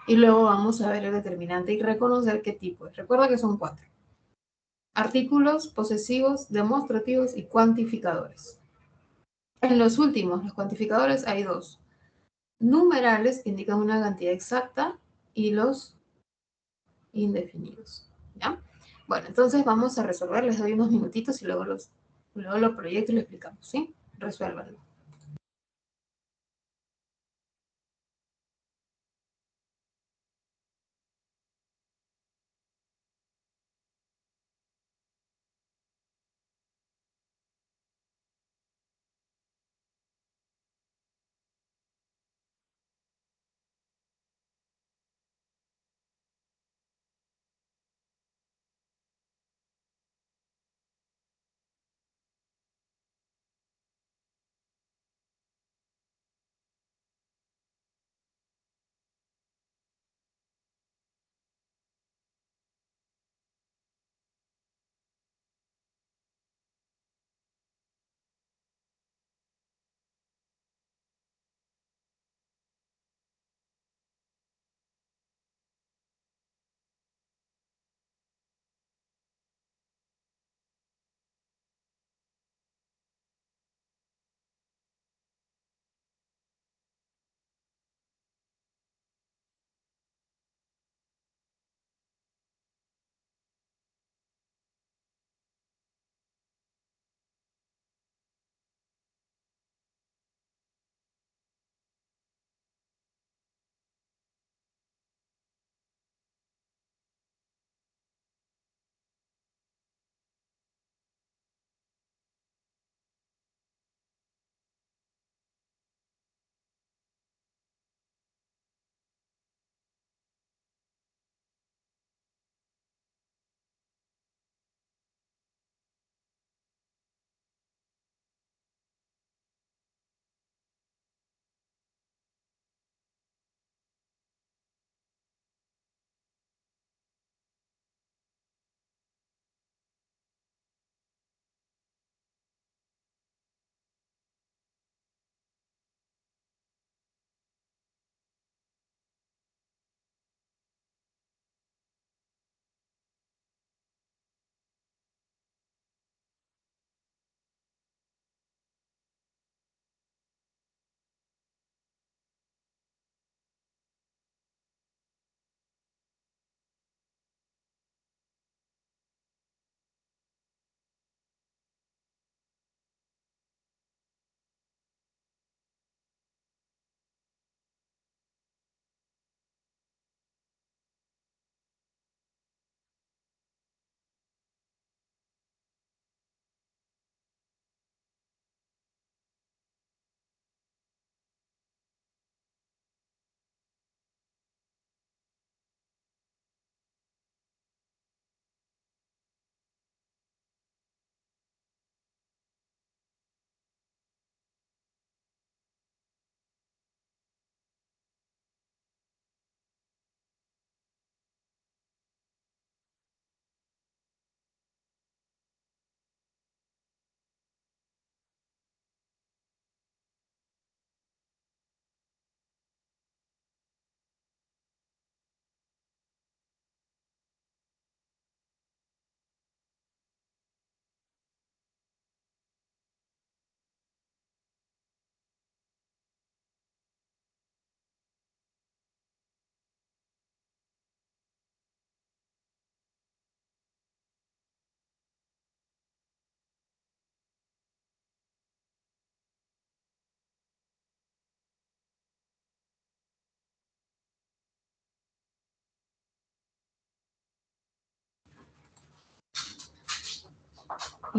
y luego vamos a ver el determinante y reconocer qué tipo es. Recuerda que son 4. Artículos, posesivos, demostrativos y cuantificadores. En los últimos, los cuantificadores, hay 2. Numerales, que indican una cantidad exacta, y los indefinidos. ¿Ya? Bueno, entonces vamos a resolver. Les doy unos minutitos y luego lo proyecto y lo explicamos, ¿sí? Resuélvanlo.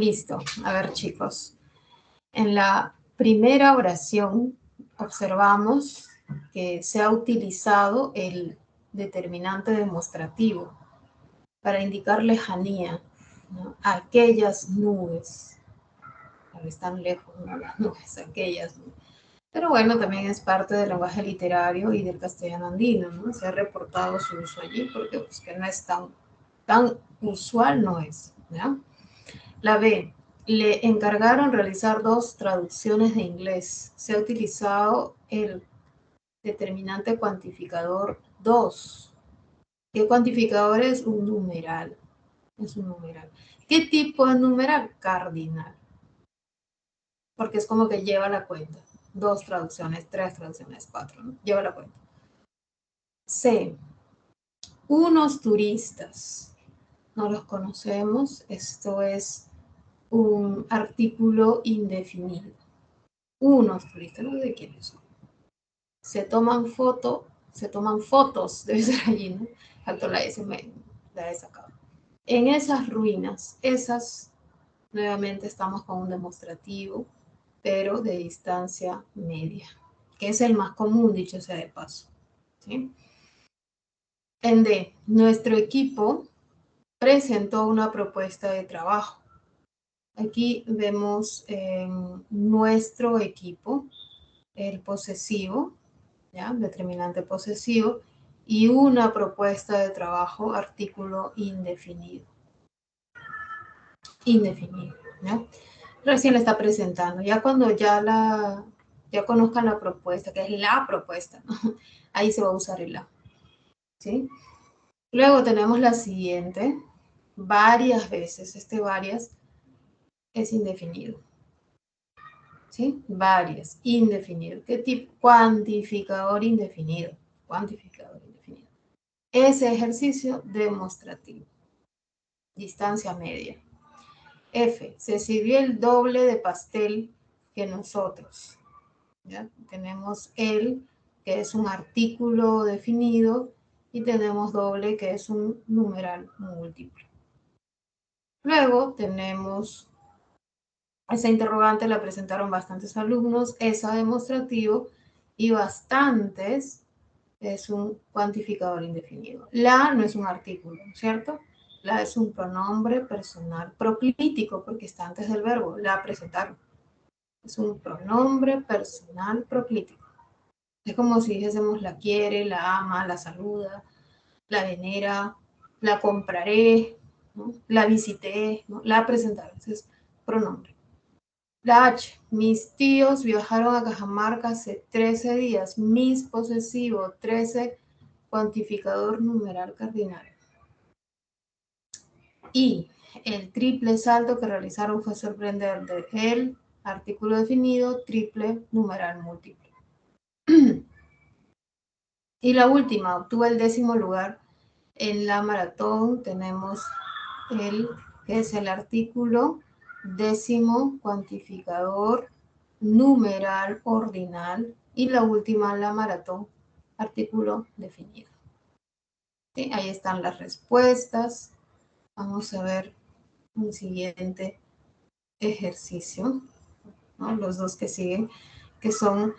Listo. A ver, chicos. En la primera oración observamos que se ha utilizado el determinante demostrativo para indicar lejanía, ¿no? Aquellas nubes. Están lejos, ¿no? Las nubes, aquellas nubes. Pero bueno, también es parte del lenguaje literario y del castellano andino, ¿no? Se ha reportado su uso allí porque pues, que no es tan usual, no es, ¿ya? La B, le encargaron realizar 2 traducciones de inglés. Se ha utilizado el determinante cuantificador 2. ¿Qué cuantificador es? Un numeral. Es un numeral. ¿Qué tipo de numeral? Cardinal. Porque es como que lleva la cuenta. 2 traducciones, 3 traducciones, 4, ¿no? Lleva la cuenta. C. Unos turistas. No los conocemos. Esto es un artículo indefinido. Unos turistas, no sé de quiénes son. Se toman fotos, debe ser allí, ¿no? Faltó la S, la he sacado. En esas ruinas, nuevamente estamos con un demostrativo, pero de distancia media, que es el más común, dicho sea de paso, ¿sí? En D, nuestro equipo presentó una propuesta de trabajo. Aquí vemos en nuestro equipo el posesivo, ¿ya? Determinante posesivo, y una propuesta de trabajo, artículo indefinido. Indefinido, ¿ya? Recién la está presentando. Ya cuando ya conozcan la propuesta, que es la propuesta, ¿no? Ahí se va a usar el la, ¿sí? Luego tenemos la siguiente, varias veces. Varias es indefinido, ¿sí? Varias, indefinido. ¿Qué tipo? Cuantificador indefinido. Cuantificador indefinido. Ese ejercicio demostrativo. Distancia media. F. Se sirvió el doble de pastel que nosotros. ¿Ya? Tenemos el, que es un artículo definido, y tenemos doble, que es un numeral múltiplo. Luego tenemos esa interrogante, la presentaron bastantes alumnos, esa demostrativo, y bastantes es un cuantificador indefinido. La no es un artículo, ¿cierto? La es un pronombre personal proclítico, porque está antes del verbo, la presentaron. Es un pronombre personal proclítico. Es como si dijésemos la quiere, la ama, la saluda, la venera, la compraré, ¿no? La visité, ¿no? La presentaron. Es pronombre. La H. Mis tíos viajaron a Cajamarca hace 13 días. Mis posesivo, 13, cuantificador numeral cardinal. Y el triple salto que realizaron fue sorprendente. El artículo definido, triple numeral múltiple. Y la última, obtuvo el 10º lugar en la maratón. Tenemos que es el artículo 10º cuantificador numeral ordinal, y la última, la maratón, artículo definido. ¿Sí? Ahí están las respuestas. Vamos a ver un siguiente ejercicio, ¿no? Los dos que siguen, que son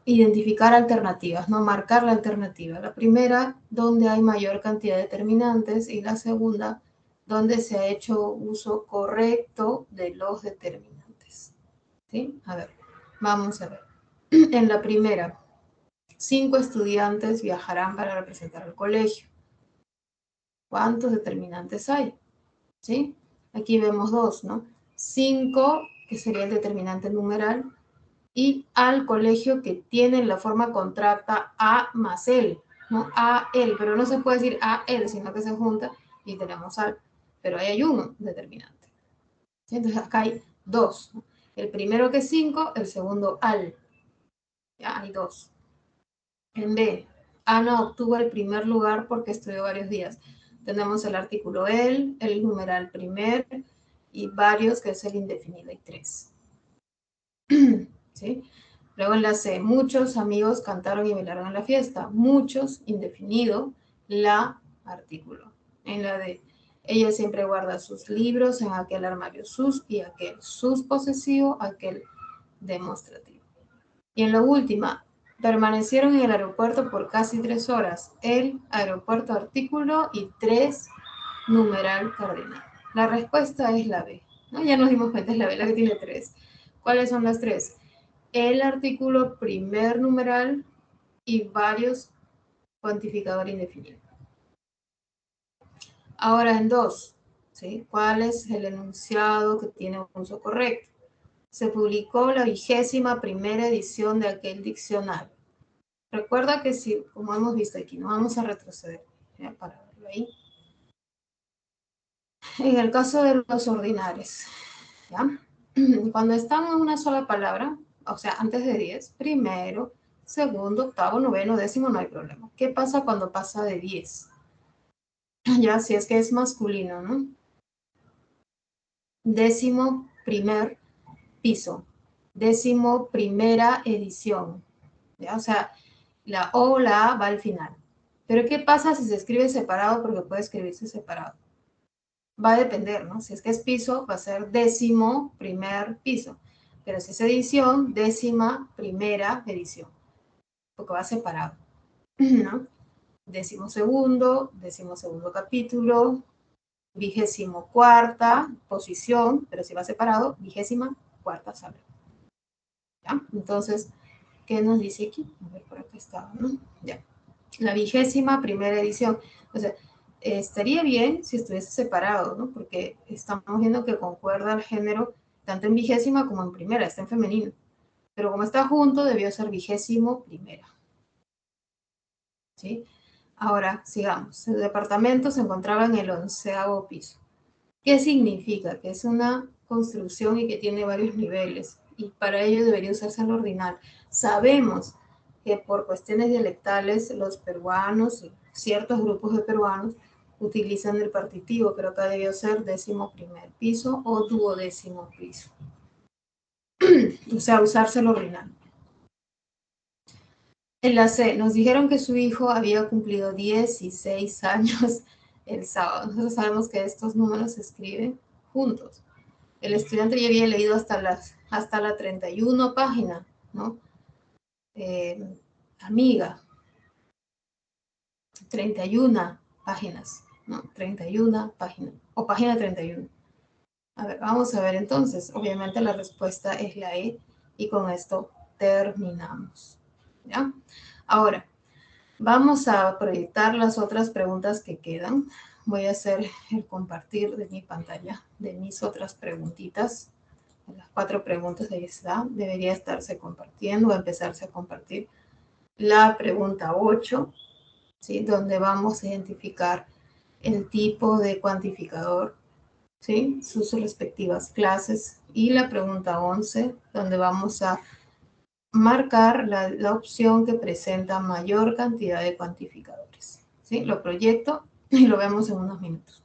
identificar alternativas, ¿no? Marcar la alternativa. La primera, donde hay mayor cantidad de determinantes, y la segunda, donde se ha hecho uso correcto de los determinantes. ¿Sí? A ver, vamos a ver. En la primera, 5 estudiantes viajarán para representar al colegio. ¿Cuántos determinantes hay? ¿Sí? Aquí vemos 2, ¿no? 5, que sería el determinante numeral, y al colegio, que tiene la forma contracta a más él, ¿no? A él, pero no se puede decir a él, sino que se junta y tenemos al. Pero ahí hay un determinante. ¿Sí? Entonces acá hay 2, ¿no? El primero, que es 5, el segundo al. Ya hay 2. En B, Ana obtuvo el primer lugar porque estudió varios días. Tenemos el artículo el numeral primer, y varios, que es el indefinido, y 3. ¿Sí? Luego en la C, muchos amigos cantaron y bailaron en la fiesta. Muchos, indefinido, la, artículo. En la D, Ella siempre guarda sus libros en aquel armario sus y aquel sus posesivo, aquel demostrativo. Y en la última, permanecieron en el aeropuerto por casi 3 horas. El aeropuerto artículo y 3 numeral cardinal. La respuesta es la B, ¿no? Ya nos dimos cuenta, es la B, la que tiene 3. ¿Cuáles son las 3? El artículo primer numeral y varios cuantificador indefinido. Ahora en 2, ¿sí? ¿Cuál es el enunciado que tiene un uso correcto? Se publicó la 21ª edición de aquel diccionario. Recuerda que si, como hemos visto aquí, no vamos a retroceder, ¿ya? Para verlo ahí. En el caso de los ordinales, ¿ya? Cuando están en una sola palabra, o sea, antes de 10, primero, segundo, octavo, noveno, décimo, no hay problema. ¿Qué pasa cuando pasa de 10? Ya, si es que es masculino, ¿no? Décimo primer piso, décimo primera edición, ¿ya? O sea, la O o la A va al final. Pero ¿qué pasa si se escribe separado? Porque puede escribirse separado. Va a depender, ¿no? Si es que es piso, va a ser décimo primer piso. Pero si es edición, décima primera edición, porque va separado, ¿no? Décimo segundo capítulo, 24ª posición, pero si va separado, 24ª sala. ¿Ya? Entonces, ¿qué nos dice aquí? A ver, por acá estaba, ¿no? Ya. La 21ª edición. O sea, estaría bien si estuviese separado, ¿no? Porque estamos viendo que concuerda el género tanto en 20ª como en primera, está en femenino. Pero como está junto, debió ser 21ª. ¿Sí? Ahora, sigamos. El departamento se encontraba en el 11º piso. ¿Qué significa? Que es una construcción y que tiene varios niveles. Y para ello debería usarse el ordinal. Sabemos que por cuestiones dialectales los peruanos y ciertos grupos de peruanos utilizan el partitivo, pero acá debió ser 11º piso o 12º piso. O sea, usarse el ordinal. En la C, nos dijeron que su hijo había cumplido 16 años el sábado. Nosotros sabemos que estos números se escriben juntos. El estudiante ya había leído hasta la 31 página, ¿no? Amiga, 31 páginas, ¿no? 31 páginas, o página 31. A ver, vamos a ver entonces. Obviamente la respuesta es la E y con esto terminamos, ¿ya? Ahora, vamos a proyectar las otras preguntas que quedan. Voy a hacer el compartir de mi pantalla, de mis otras preguntitas. Las 4 preguntas de esta debería estarse compartiendo o empezarse a compartir. La pregunta 8, ¿sí? Donde vamos a identificar el tipo de cuantificador, ¿sí? Sus respectivas clases. Y la pregunta 11, donde vamos a marcar la opción que presenta mayor cantidad de cuantificadores, ¿sí? Lo proyecto y lo vemos en unos minutos.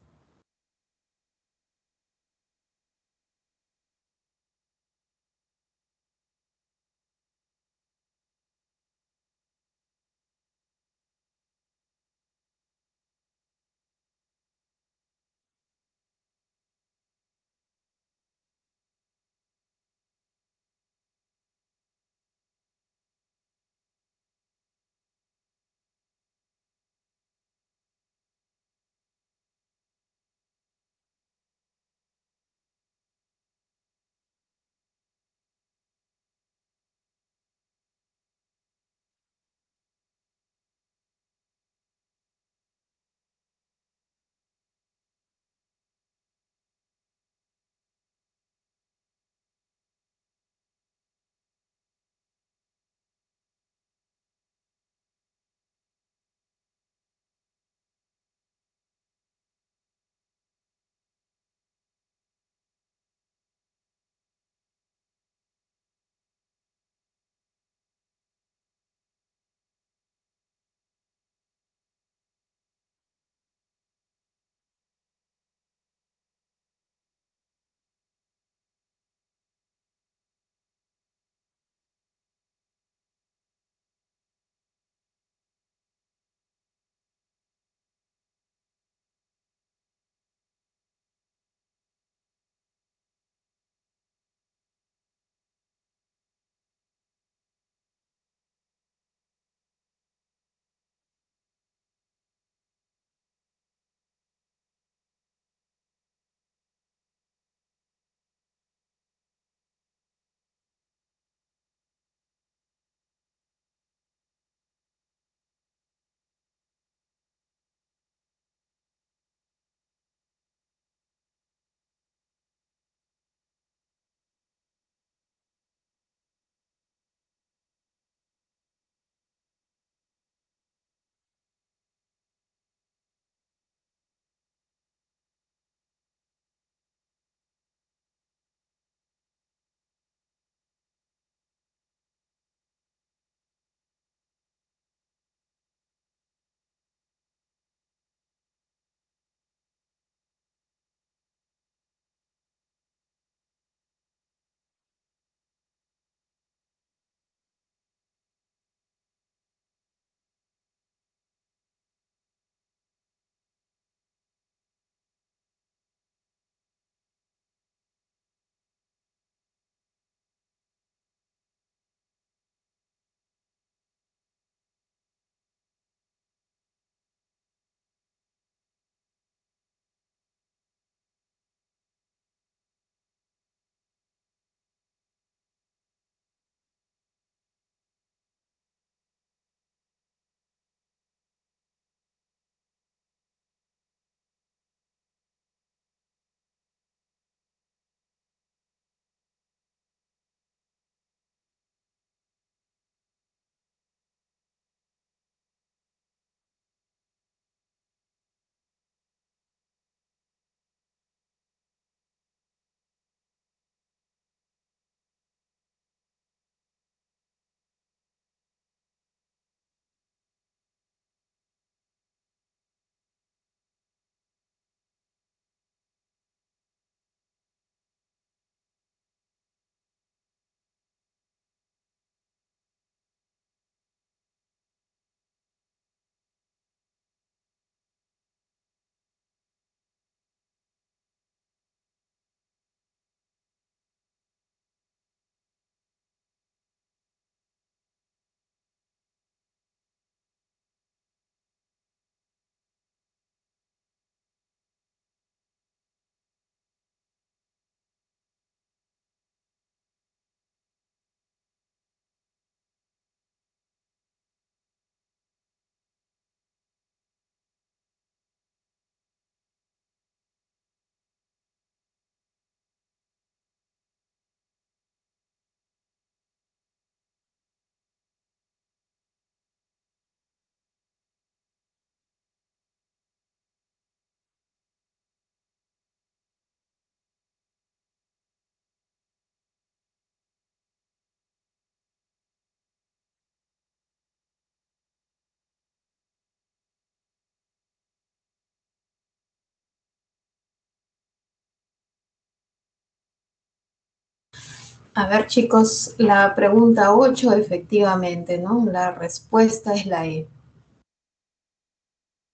A ver, chicos, la pregunta 8, efectivamente, ¿no? La respuesta es la E.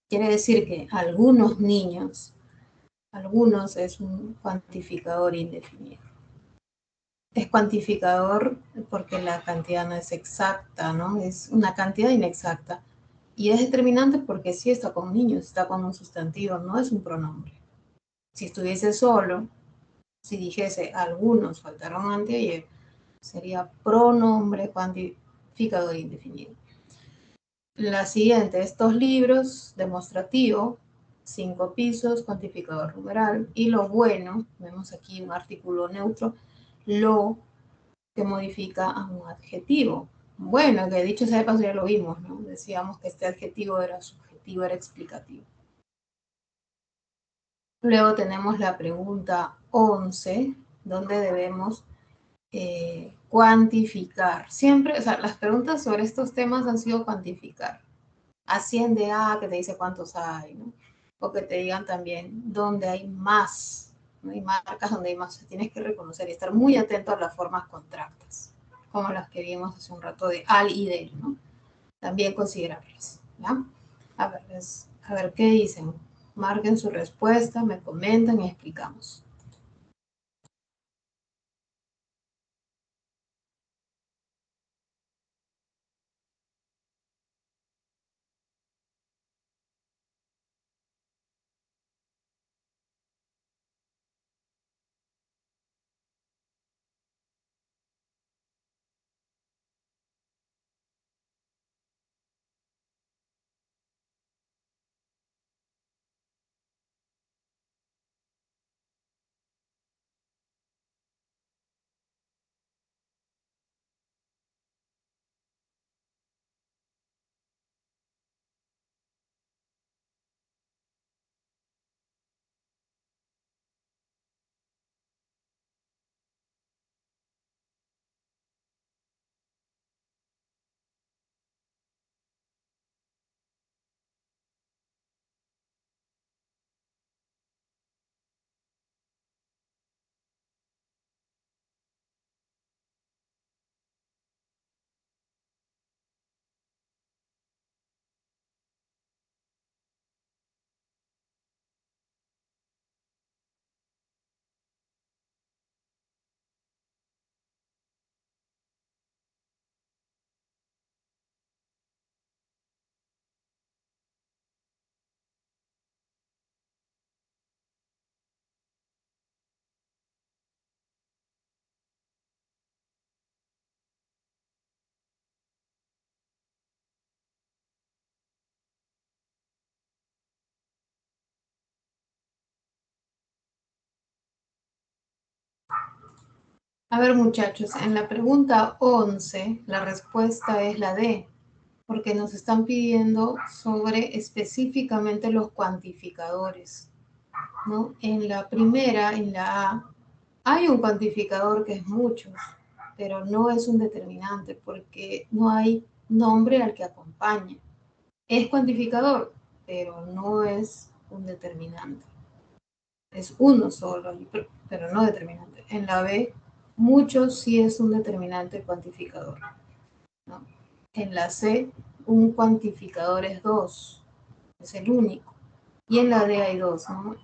Quiere decir que algunos niños, algunos es un cuantificador indefinido. Es cuantificador porque la cantidad no es exacta, ¿no? Es una cantidad inexacta. Y es determinante porque sí está con niños, está con un sustantivo, no es un pronombre. Si estuviese solo, si dijese algunos faltaron anteayer, sería pronombre cuantificador indefinido. La siguiente, estos libros, demostrativo, 5 pisos, cuantificador numeral. Y lo bueno, vemos aquí un artículo neutro, lo que modifica a un adjetivo. Bueno, que dicho sea de paso ya lo vimos, ¿no? Decíamos que este adjetivo era subjetivo, era explicativo. Luego tenemos la pregunta 11, donde debemos cuantificar. Siempre, o sea, las preguntas sobre estos temas han sido cuantificar. Asciende a, que te dice cuántos hay, ¿no? O que te digan también dónde hay más, ¿no? Hay marcas donde hay más. Tienes que reconocer y estar muy atento a las formas contractas, como las que vimos hace un rato de al y del, ¿no? También considerarlas, ¿ya? A ver qué dicen. Marquen su respuesta, me comentan y explicamos. A ver, muchachos, en la pregunta 11, la respuesta es la D, porque nos están pidiendo sobre específicamente los cuantificadores, ¿no? En la primera, en la A, hay un cuantificador que es muchos, pero no es un determinante porque no hay nombre al que acompañe. Es cuantificador, pero no es un determinante. Es uno solo, pero no determinante. En la B, muchos sí es un determinante cuantificador, ¿no? En la C, un cuantificador es dos, es el único. Y en la D hay dos, ¿no?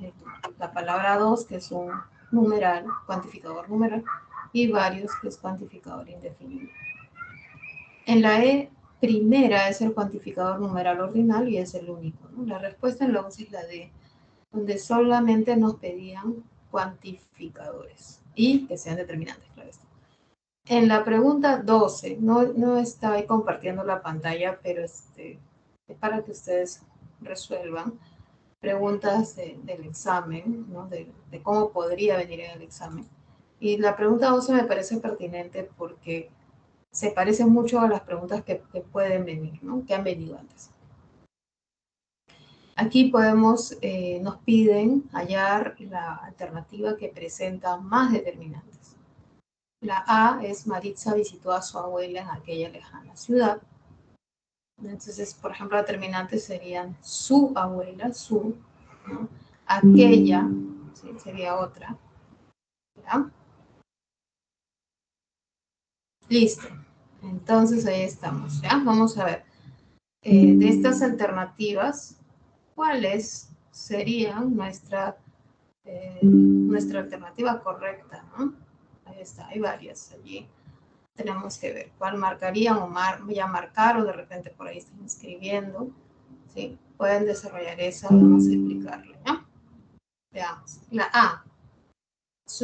La palabra dos, que es un numeral, cuantificador numeral, y varios, que es cuantificador indefinido. En la E, primera es el cuantificador numeral ordinal y es el único, ¿no? La respuesta en la 11 es la D, donde solamente nos pedían cuantificadores y que sean determinantes, claro está. En la pregunta 12, no está ahí compartiendo la pantalla, pero es para que ustedes resuelvan preguntas del examen, ¿no? De cómo podría venir en el examen. Y la pregunta 12 me parece pertinente porque se parece mucho a las preguntas que pueden venir, ¿no? Que han venido antes. Aquí nos piden hallar la alternativa que presenta más determinantes. La A es Maritza visitó a su abuela en aquella lejana ciudad. Entonces, por ejemplo, determinantes serían su abuela, su, ¿no? Aquella, ¿sí? Sería otra, ¿ya? Listo. Entonces ahí estamos, ¿ya? Vamos a ver. De estas alternativas, ¿cuáles serían nuestra alternativa correcta, ¿no? Ahí está, hay varias allí. Tenemos que ver cuál marcarían o ya marcar o de repente por ahí están escribiendo. ¿Sí? Pueden desarrollar esa, vamos a explicarle, ¿ya? Veamos. La A.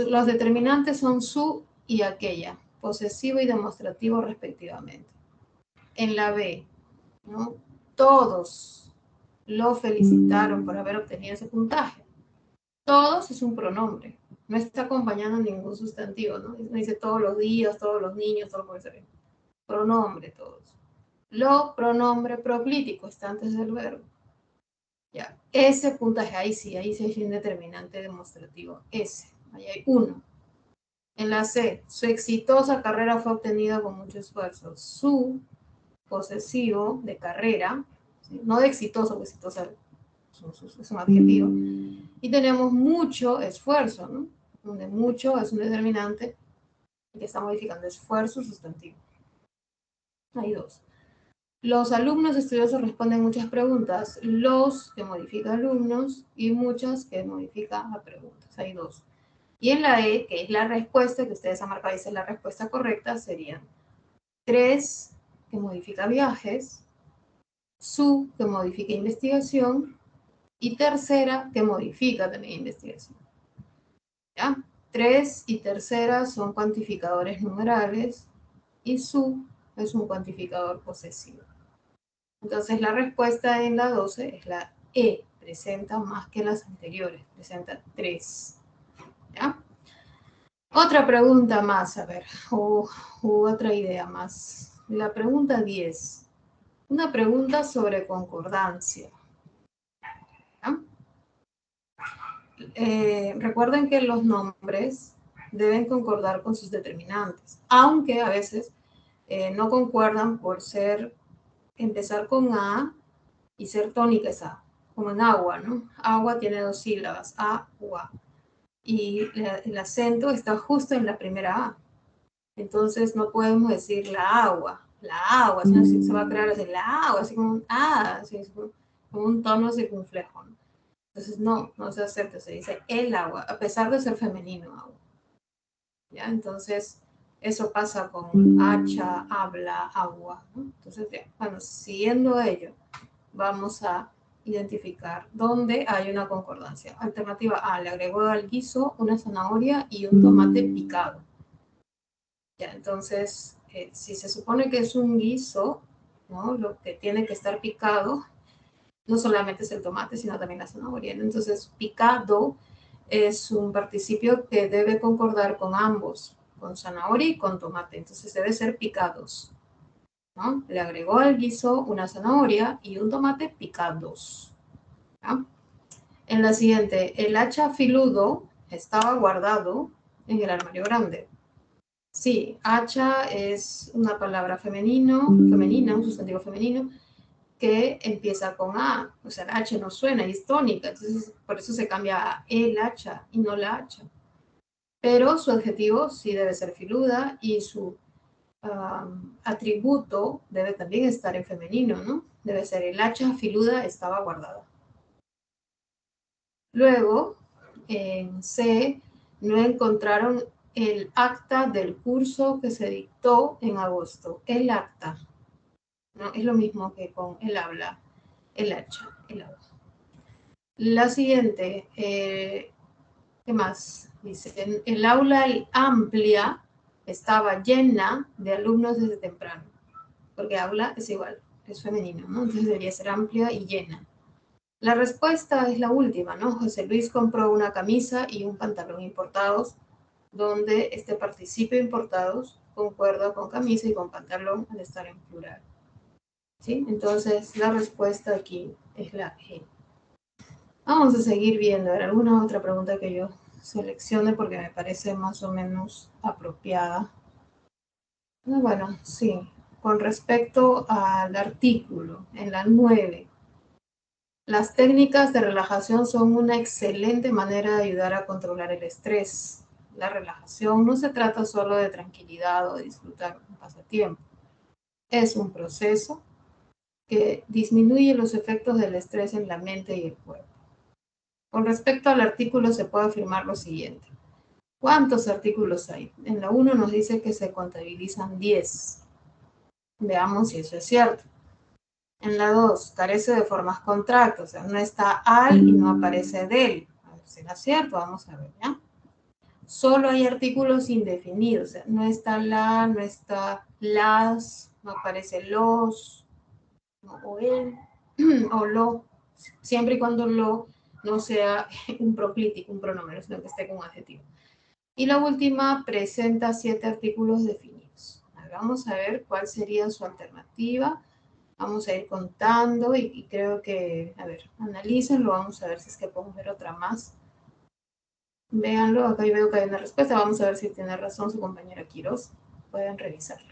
Los determinantes son su y aquella, posesivo y demostrativo respectivamente. En la B, ¿no? Todos lo felicitaron por haber obtenido ese puntaje. Todos es un pronombre, no está acompañando ningún sustantivo, ¿no? No dice todos los días, todos los niños, todo por ser pronombre, todos. Lo, pronombre proclítico, está antes del verbo. Ya, ese puntaje, ahí sí hay un determinante demostrativo, ese, ahí hay uno. En la C, su exitosa carrera fue obtenida con mucho esfuerzo. Su posesivo de carrera, ¿sí? No de exitoso, porque exitosa es un adjetivo. Y tenemos mucho esfuerzo, ¿no? Donde mucho es un determinante que está modificando esfuerzo sustantivo. Hay dos. Los alumnos estudiosos responden muchas preguntas. Los que modifica alumnos y muchas que modifica a preguntas. Hay dos. Y en la E, que es la respuesta, que ustedes han marcado, esa es la respuesta correcta, serían 3, que modifica viajes, su, que modifica investigación, y tercera, que modifica también investigación. ¿Ya? 3 y tercera son cuantificadores numerales, y su es un cuantificador posesivo. Entonces la respuesta en la 12 es la E, presenta más que las anteriores, presenta 3. ¿Ya? Otra pregunta más, a ver, o otra idea más. La pregunta 10. Una pregunta sobre concordancia. Recuerden que los nombres deben concordar con sus determinantes, aunque a veces no concuerdan por empezar con A y ser tónica esa, como en agua, ¿no? Agua tiene 2 sílabas, agua, y el acento está justo en la primera A. Entonces no podemos decir la agua, sino se va a crear así, la agua, así como un A, así como un tono circunflejo, ¿no? Entonces no se acepta, se dice el agua, a pesar de ser femenino agua. ¿Ya? Entonces eso pasa con hacha, habla, agua, ¿no? Entonces, bueno, siguiendo ello, vamos a identificar dónde hay una concordancia. Alternativa A, le agregó al guiso una zanahoria y un tomate picado. Ya, entonces, si se supone que es un guiso, ¿no? Lo que tiene que estar picado no solamente es el tomate, sino también la zanahoria. Entonces, picado es un participio que debe concordar con ambos, con zanahoria y con tomate. Entonces, debe ser picados, ¿no? Le agregó al guiso una zanahoria y un tomate picados. ¿Ya? En la siguiente, el hacha filudo estaba guardado en el armario grande. Sí, hacha es una palabra femenina, un sustantivo femenino, que empieza con A. O sea, la H no suena y es tónica, entonces por eso se cambia a el hacha y no la hacha. Pero su adjetivo sí debe ser filuda y su atributo debe también estar en femenino, ¿no? Debe ser el hacha filuda estaba guardada. Luego, en C, no encontraron el acta del curso que se dictó en agosto. El acta, ¿no? Es lo mismo que con el habla, el hacha, el habla. La siguiente, ¿qué más? Dice, el aula amplia estaba llena de alumnos desde temprano, porque aula es igual, es femenino, ¿no? Entonces debería ser amplia y llena. La respuesta es la última, ¿no? José Luis compró una camisa y un pantalón importados, donde este participio importados concuerda con camisa y con pantalón al estar en plural. ¿Sí? Entonces, la respuesta aquí es la G. Vamos a seguir viendo. ¿Hay alguna otra pregunta que yo seleccione porque me parece más o menos apropiada? Bueno, sí. Con respecto al artículo, en la 9, las técnicas de relajación son una excelente manera de ayudar a controlar el estrés. La relajación no se trata solo de tranquilidad o de disfrutar un pasatiempo. Es un proceso que disminuye los efectos del estrés en la mente y el cuerpo. Con respecto al artículo se puede afirmar lo siguiente. ¿Cuántos artículos hay? En la 1 nos dice que se contabilizan 10. Veamos si eso es cierto. En la 2, carece de formas contractas, o sea, no está al y no aparece del. A ver, ¿será cierto? Vamos a ver, ¿ya? Solo hay artículos indefinidos, o sea, no está la, no está las, no aparece los, no, o el, o lo, siempre y cuando lo no sea un proclítico, un pronombre, sino que esté con un adjetivo. Y la última presenta 7 artículos definidos. Vamos a ver cuál sería su alternativa. Vamos a ir contando y creo que, a ver, analícenlo, vamos a ver si es que podemos ver otra más. Véanlo, acá yo veo que hay una respuesta, vamos a ver si tiene razón su compañera Quiroz. Pueden revisarlo.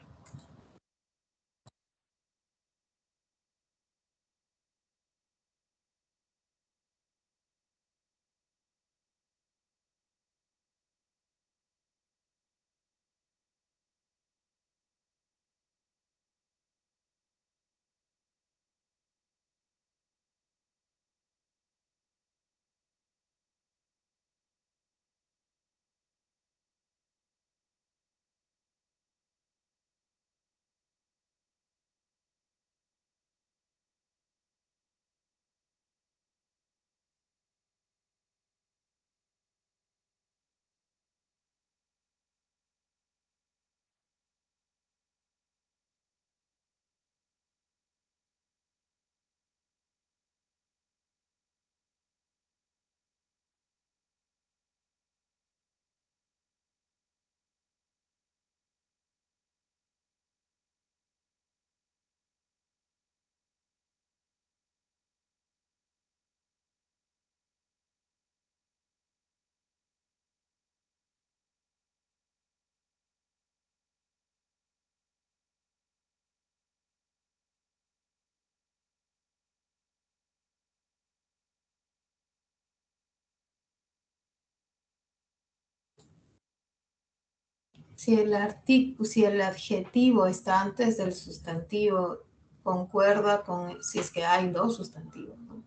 Si el adjetivo está antes del sustantivo, concuerda con si es que hay dos sustantivos, ¿no?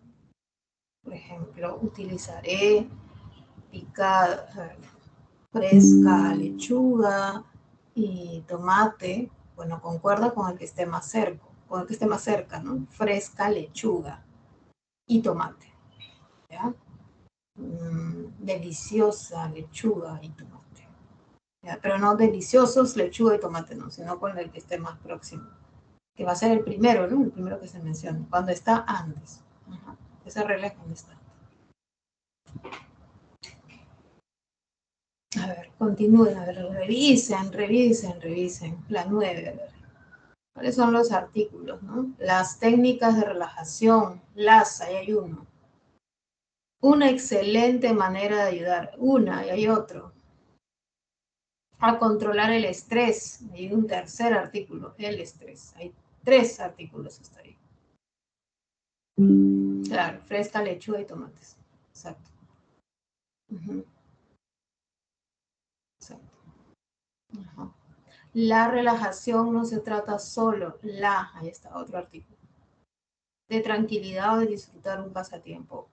Por ejemplo, utilizaré picada, fresca, lechuga y tomate. Bueno, concuerda con el que esté más cerca, con el que esté más cerca, ¿no? Fresca, lechuga y tomate, ¿ya? Deliciosa lechuga y tomate. ¿Ya? Pero no deliciosos lechuga y tomate, no, sino con el que esté más próximo, que va a ser el primero, ¿no? El primero que se menciona, cuando está antes. Ajá. Esa regla es cuando está. A ver, continúen, a ver, revisen. La 9, a ver. ¿Cuáles son los artículos, no? Las técnicas de relajación, ahí hay uno. Una excelente manera de ayudar, y hay otro. A controlar el estrés, hay un tercer artículo, el estrés. Hay 3 artículos hasta ahí. Claro, fresca, lechuga y tomates. Exacto. Uh-huh. Exacto. Uh-huh. La relajación no se trata solo, ahí está otro artículo, de tranquilidad o de disfrutar un pasatiempo.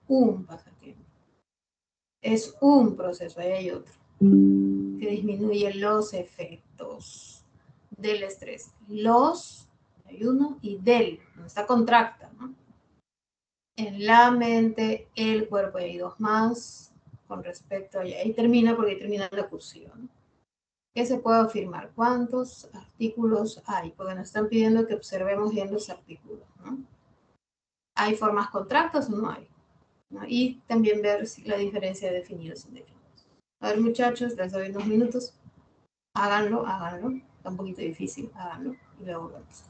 Es un proceso, ahí hay otro, que disminuye los efectos del estrés. Hay uno, y está contracta, ¿no? En la mente, el cuerpo, y hay dos más con respecto a, ahí termina porque ahí termina la cursiva, ¿no? ¿Qué se puede afirmar? ¿Cuántos artículos hay? Porque nos están pidiendo que observemos bien los artículos, ¿no? ¿Hay formas contractas o no hay? ¿No? Y también ver si la diferencia de definidos e indefinidos. A ver, muchachos, les doy unos minutos. Háganlo. Está un poquito difícil, háganlo. Y luego vemos.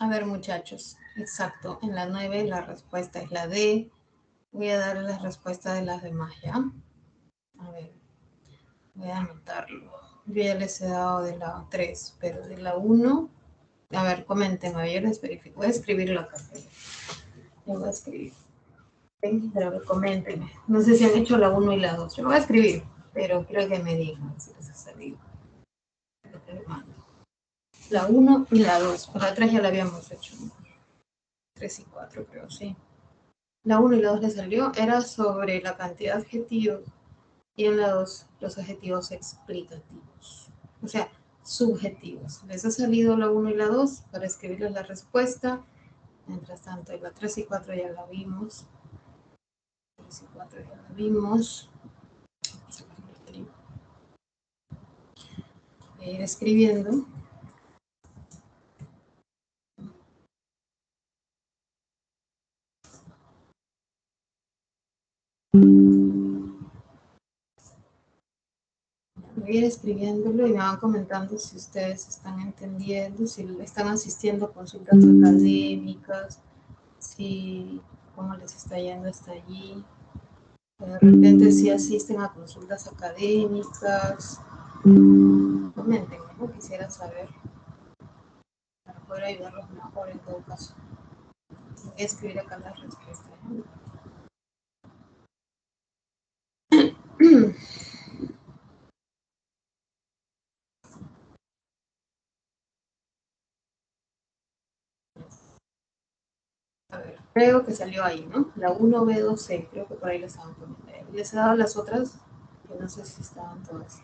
A ver, muchachos, exacto. En la 9 la respuesta es la D. Voy a darle la respuesta de las demás, ¿ya? A ver, voy a anotarlo. Yo ya les he dado de la 3, pero de la 1... A ver, comenten, a ver, yo les verifico. Voy a escribirlo acá. Yo voy a escribir. Pero a ver, coméntenme. No sé si han hecho la 1 y la 2. Yo lo voy a escribir, pero quiero que me digan si les ha salido. La 1 y la 2. Por la 3 ya la habíamos hecho. 3 y 4 creo, sí. La 1 y la 2 le salió. Era sobre la cantidad de adjetivos. Y en la 2, los adjetivos explicativos. O sea, subjetivos. Les ha salido la 1 y la 2 para escribirles la respuesta. Mientras tanto, la 3 y 4 ya la vimos. 3 y 4 ya la vimos. Voy a ir escribiendo. Voy a ir escribiéndolo y me van comentando si ustedes están entendiendo, si están asistiendo a consultas académicas, si cómo les está yendo hasta allí. De repente si asisten a consultas académicas. Comenten, ¿no? Quisiera saber para poder ayudarlos mejor en todo caso. Voy a escribir acá las respuestas. A ver, creo que salió ahí, ¿no? La 1B2C, creo que por ahí les estaban poniendo. Les he dado las otras, que no sé si estaban todas.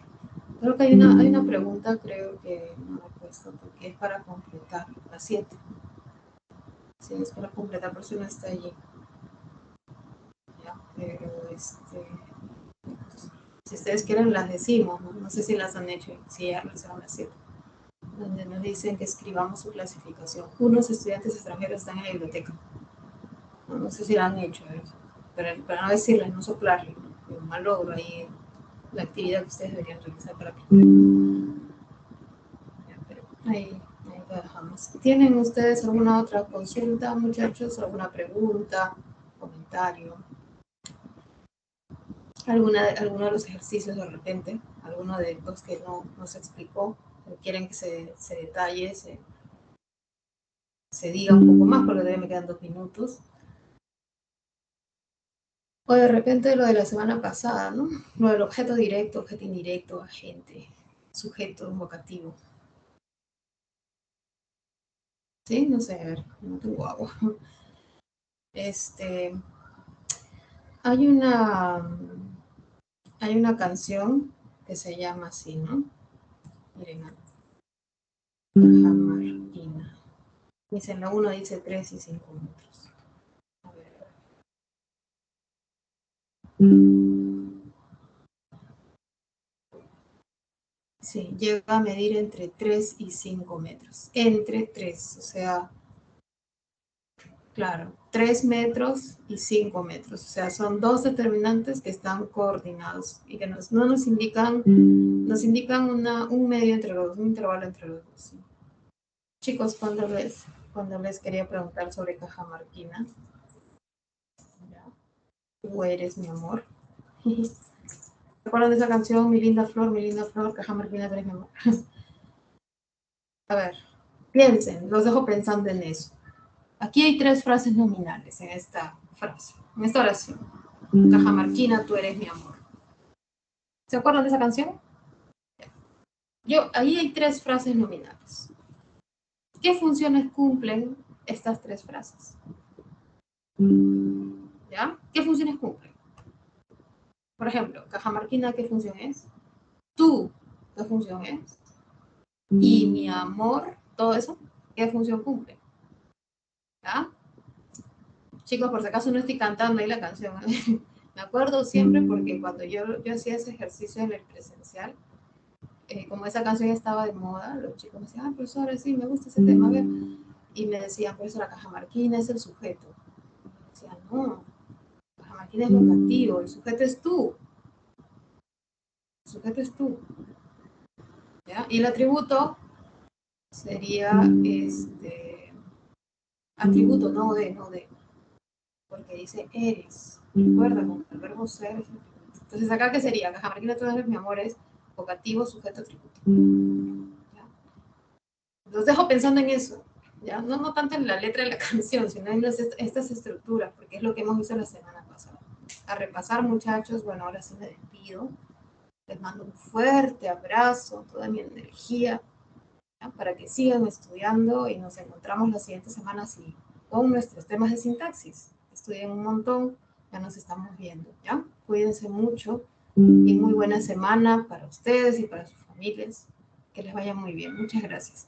Creo que hay una pregunta, creo que no me he puesto, porque es para completar, la 7. Sí, es para completar, por si no está allí. Ya, pero si ustedes quieren las decimos, ¿no? No sé si las han hecho, si ya realizaron las 7. Donde nos dicen que escribamos su clasificación. Unos estudiantes extranjeros están en la biblioteca. No sé si la han hecho, pero para no decirles, no soplarles, ¿no? Un mal logro ahí, la actividad que ustedes deberían realizar para aprender. Pero ahí lo dejamos. ¿Tienen ustedes alguna otra consulta, muchachos? ¿Alguna pregunta, comentario? ¿Alguno de los ejercicios de repente? ¿Alguno de los que no se explicó? ¿Quieren que se detalle, se diga un poco más? Porque todavía me quedan 2 minutos. O de repente lo de la semana pasada, ¿no? Lo del objeto directo, objeto indirecto, agente, sujeto, vocativo. ¿Sí? No sé, a ver, no tengo agua. Hay una canción que se llama así, ¿no? Miren, Cajamarquina. Dice, en la 1 dice 3 y 5 metros. A ver. Sí, llega a medir entre 3 y 5 metros. Entre 3, o sea, claro, 3 metros y 5 metros. O sea, son dos determinantes que están coordinados y que no nos indican, un medio entre los dos, un intervalo entre los dos. ¿Sí? Chicos, cuando les quería preguntar sobre Cajamarquina, tú eres mi amor. ¿Recuerdan de esa canción? Mi linda flor, Cajamarquina, tú eres mi amor. A ver, piensen, los dejo pensando en eso. Aquí hay 3 frases nominales en esta frase, en esta oración. Cajamarquina, tú eres mi amor. ¿Se acuerdan de esa canción? Ahí hay 3 frases nominales. ¿Qué funciones cumplen estas 3 frases? ¿Ya? ¿Qué funciones cumplen? Por ejemplo, Cajamarquina, ¿qué función es? Tú, ¿qué función es? Y mi amor, todo eso, ¿qué función cumple? ¿Ya? Chicos, por si acaso no estoy cantando ahí la canción. Me acuerdo siempre porque cuando yo hacía ese ejercicio en el presencial, como esa canción estaba de moda, los chicos me decían, profesora, sí, me gusta ese tema, a ver. Y me decían, profesora, Cajamarquina es el sujeto. Y me decían, no, Cajamarquina es vocativo, el sujeto es tú. El sujeto es tú. ¿Ya? Y el atributo sería Atributo, no de. Porque dice eres. Recuerda, con el verbo ser. Entonces, ¿acá qué sería? Cajamarquina, tú eres mi amor, es vocativo, sujeto, atributo. ¿Ya? Los dejo pensando en eso. ¿Ya? No tanto en la letra de la canción, sino en estas estructuras, porque es lo que hemos visto la semana pasada. A repasar, muchachos, bueno, ahora sí me despido. Les mando un fuerte abrazo, toda mi energía, ¿ya? Para que sigan estudiando y nos encontramos las siguientes semanas con nuestros temas de sintaxis. Estudien un montón, ya nos estamos viendo, ¿ya? Cuídense mucho y muy buena semana para ustedes y para sus familias. Que les vaya muy bien. Muchas gracias.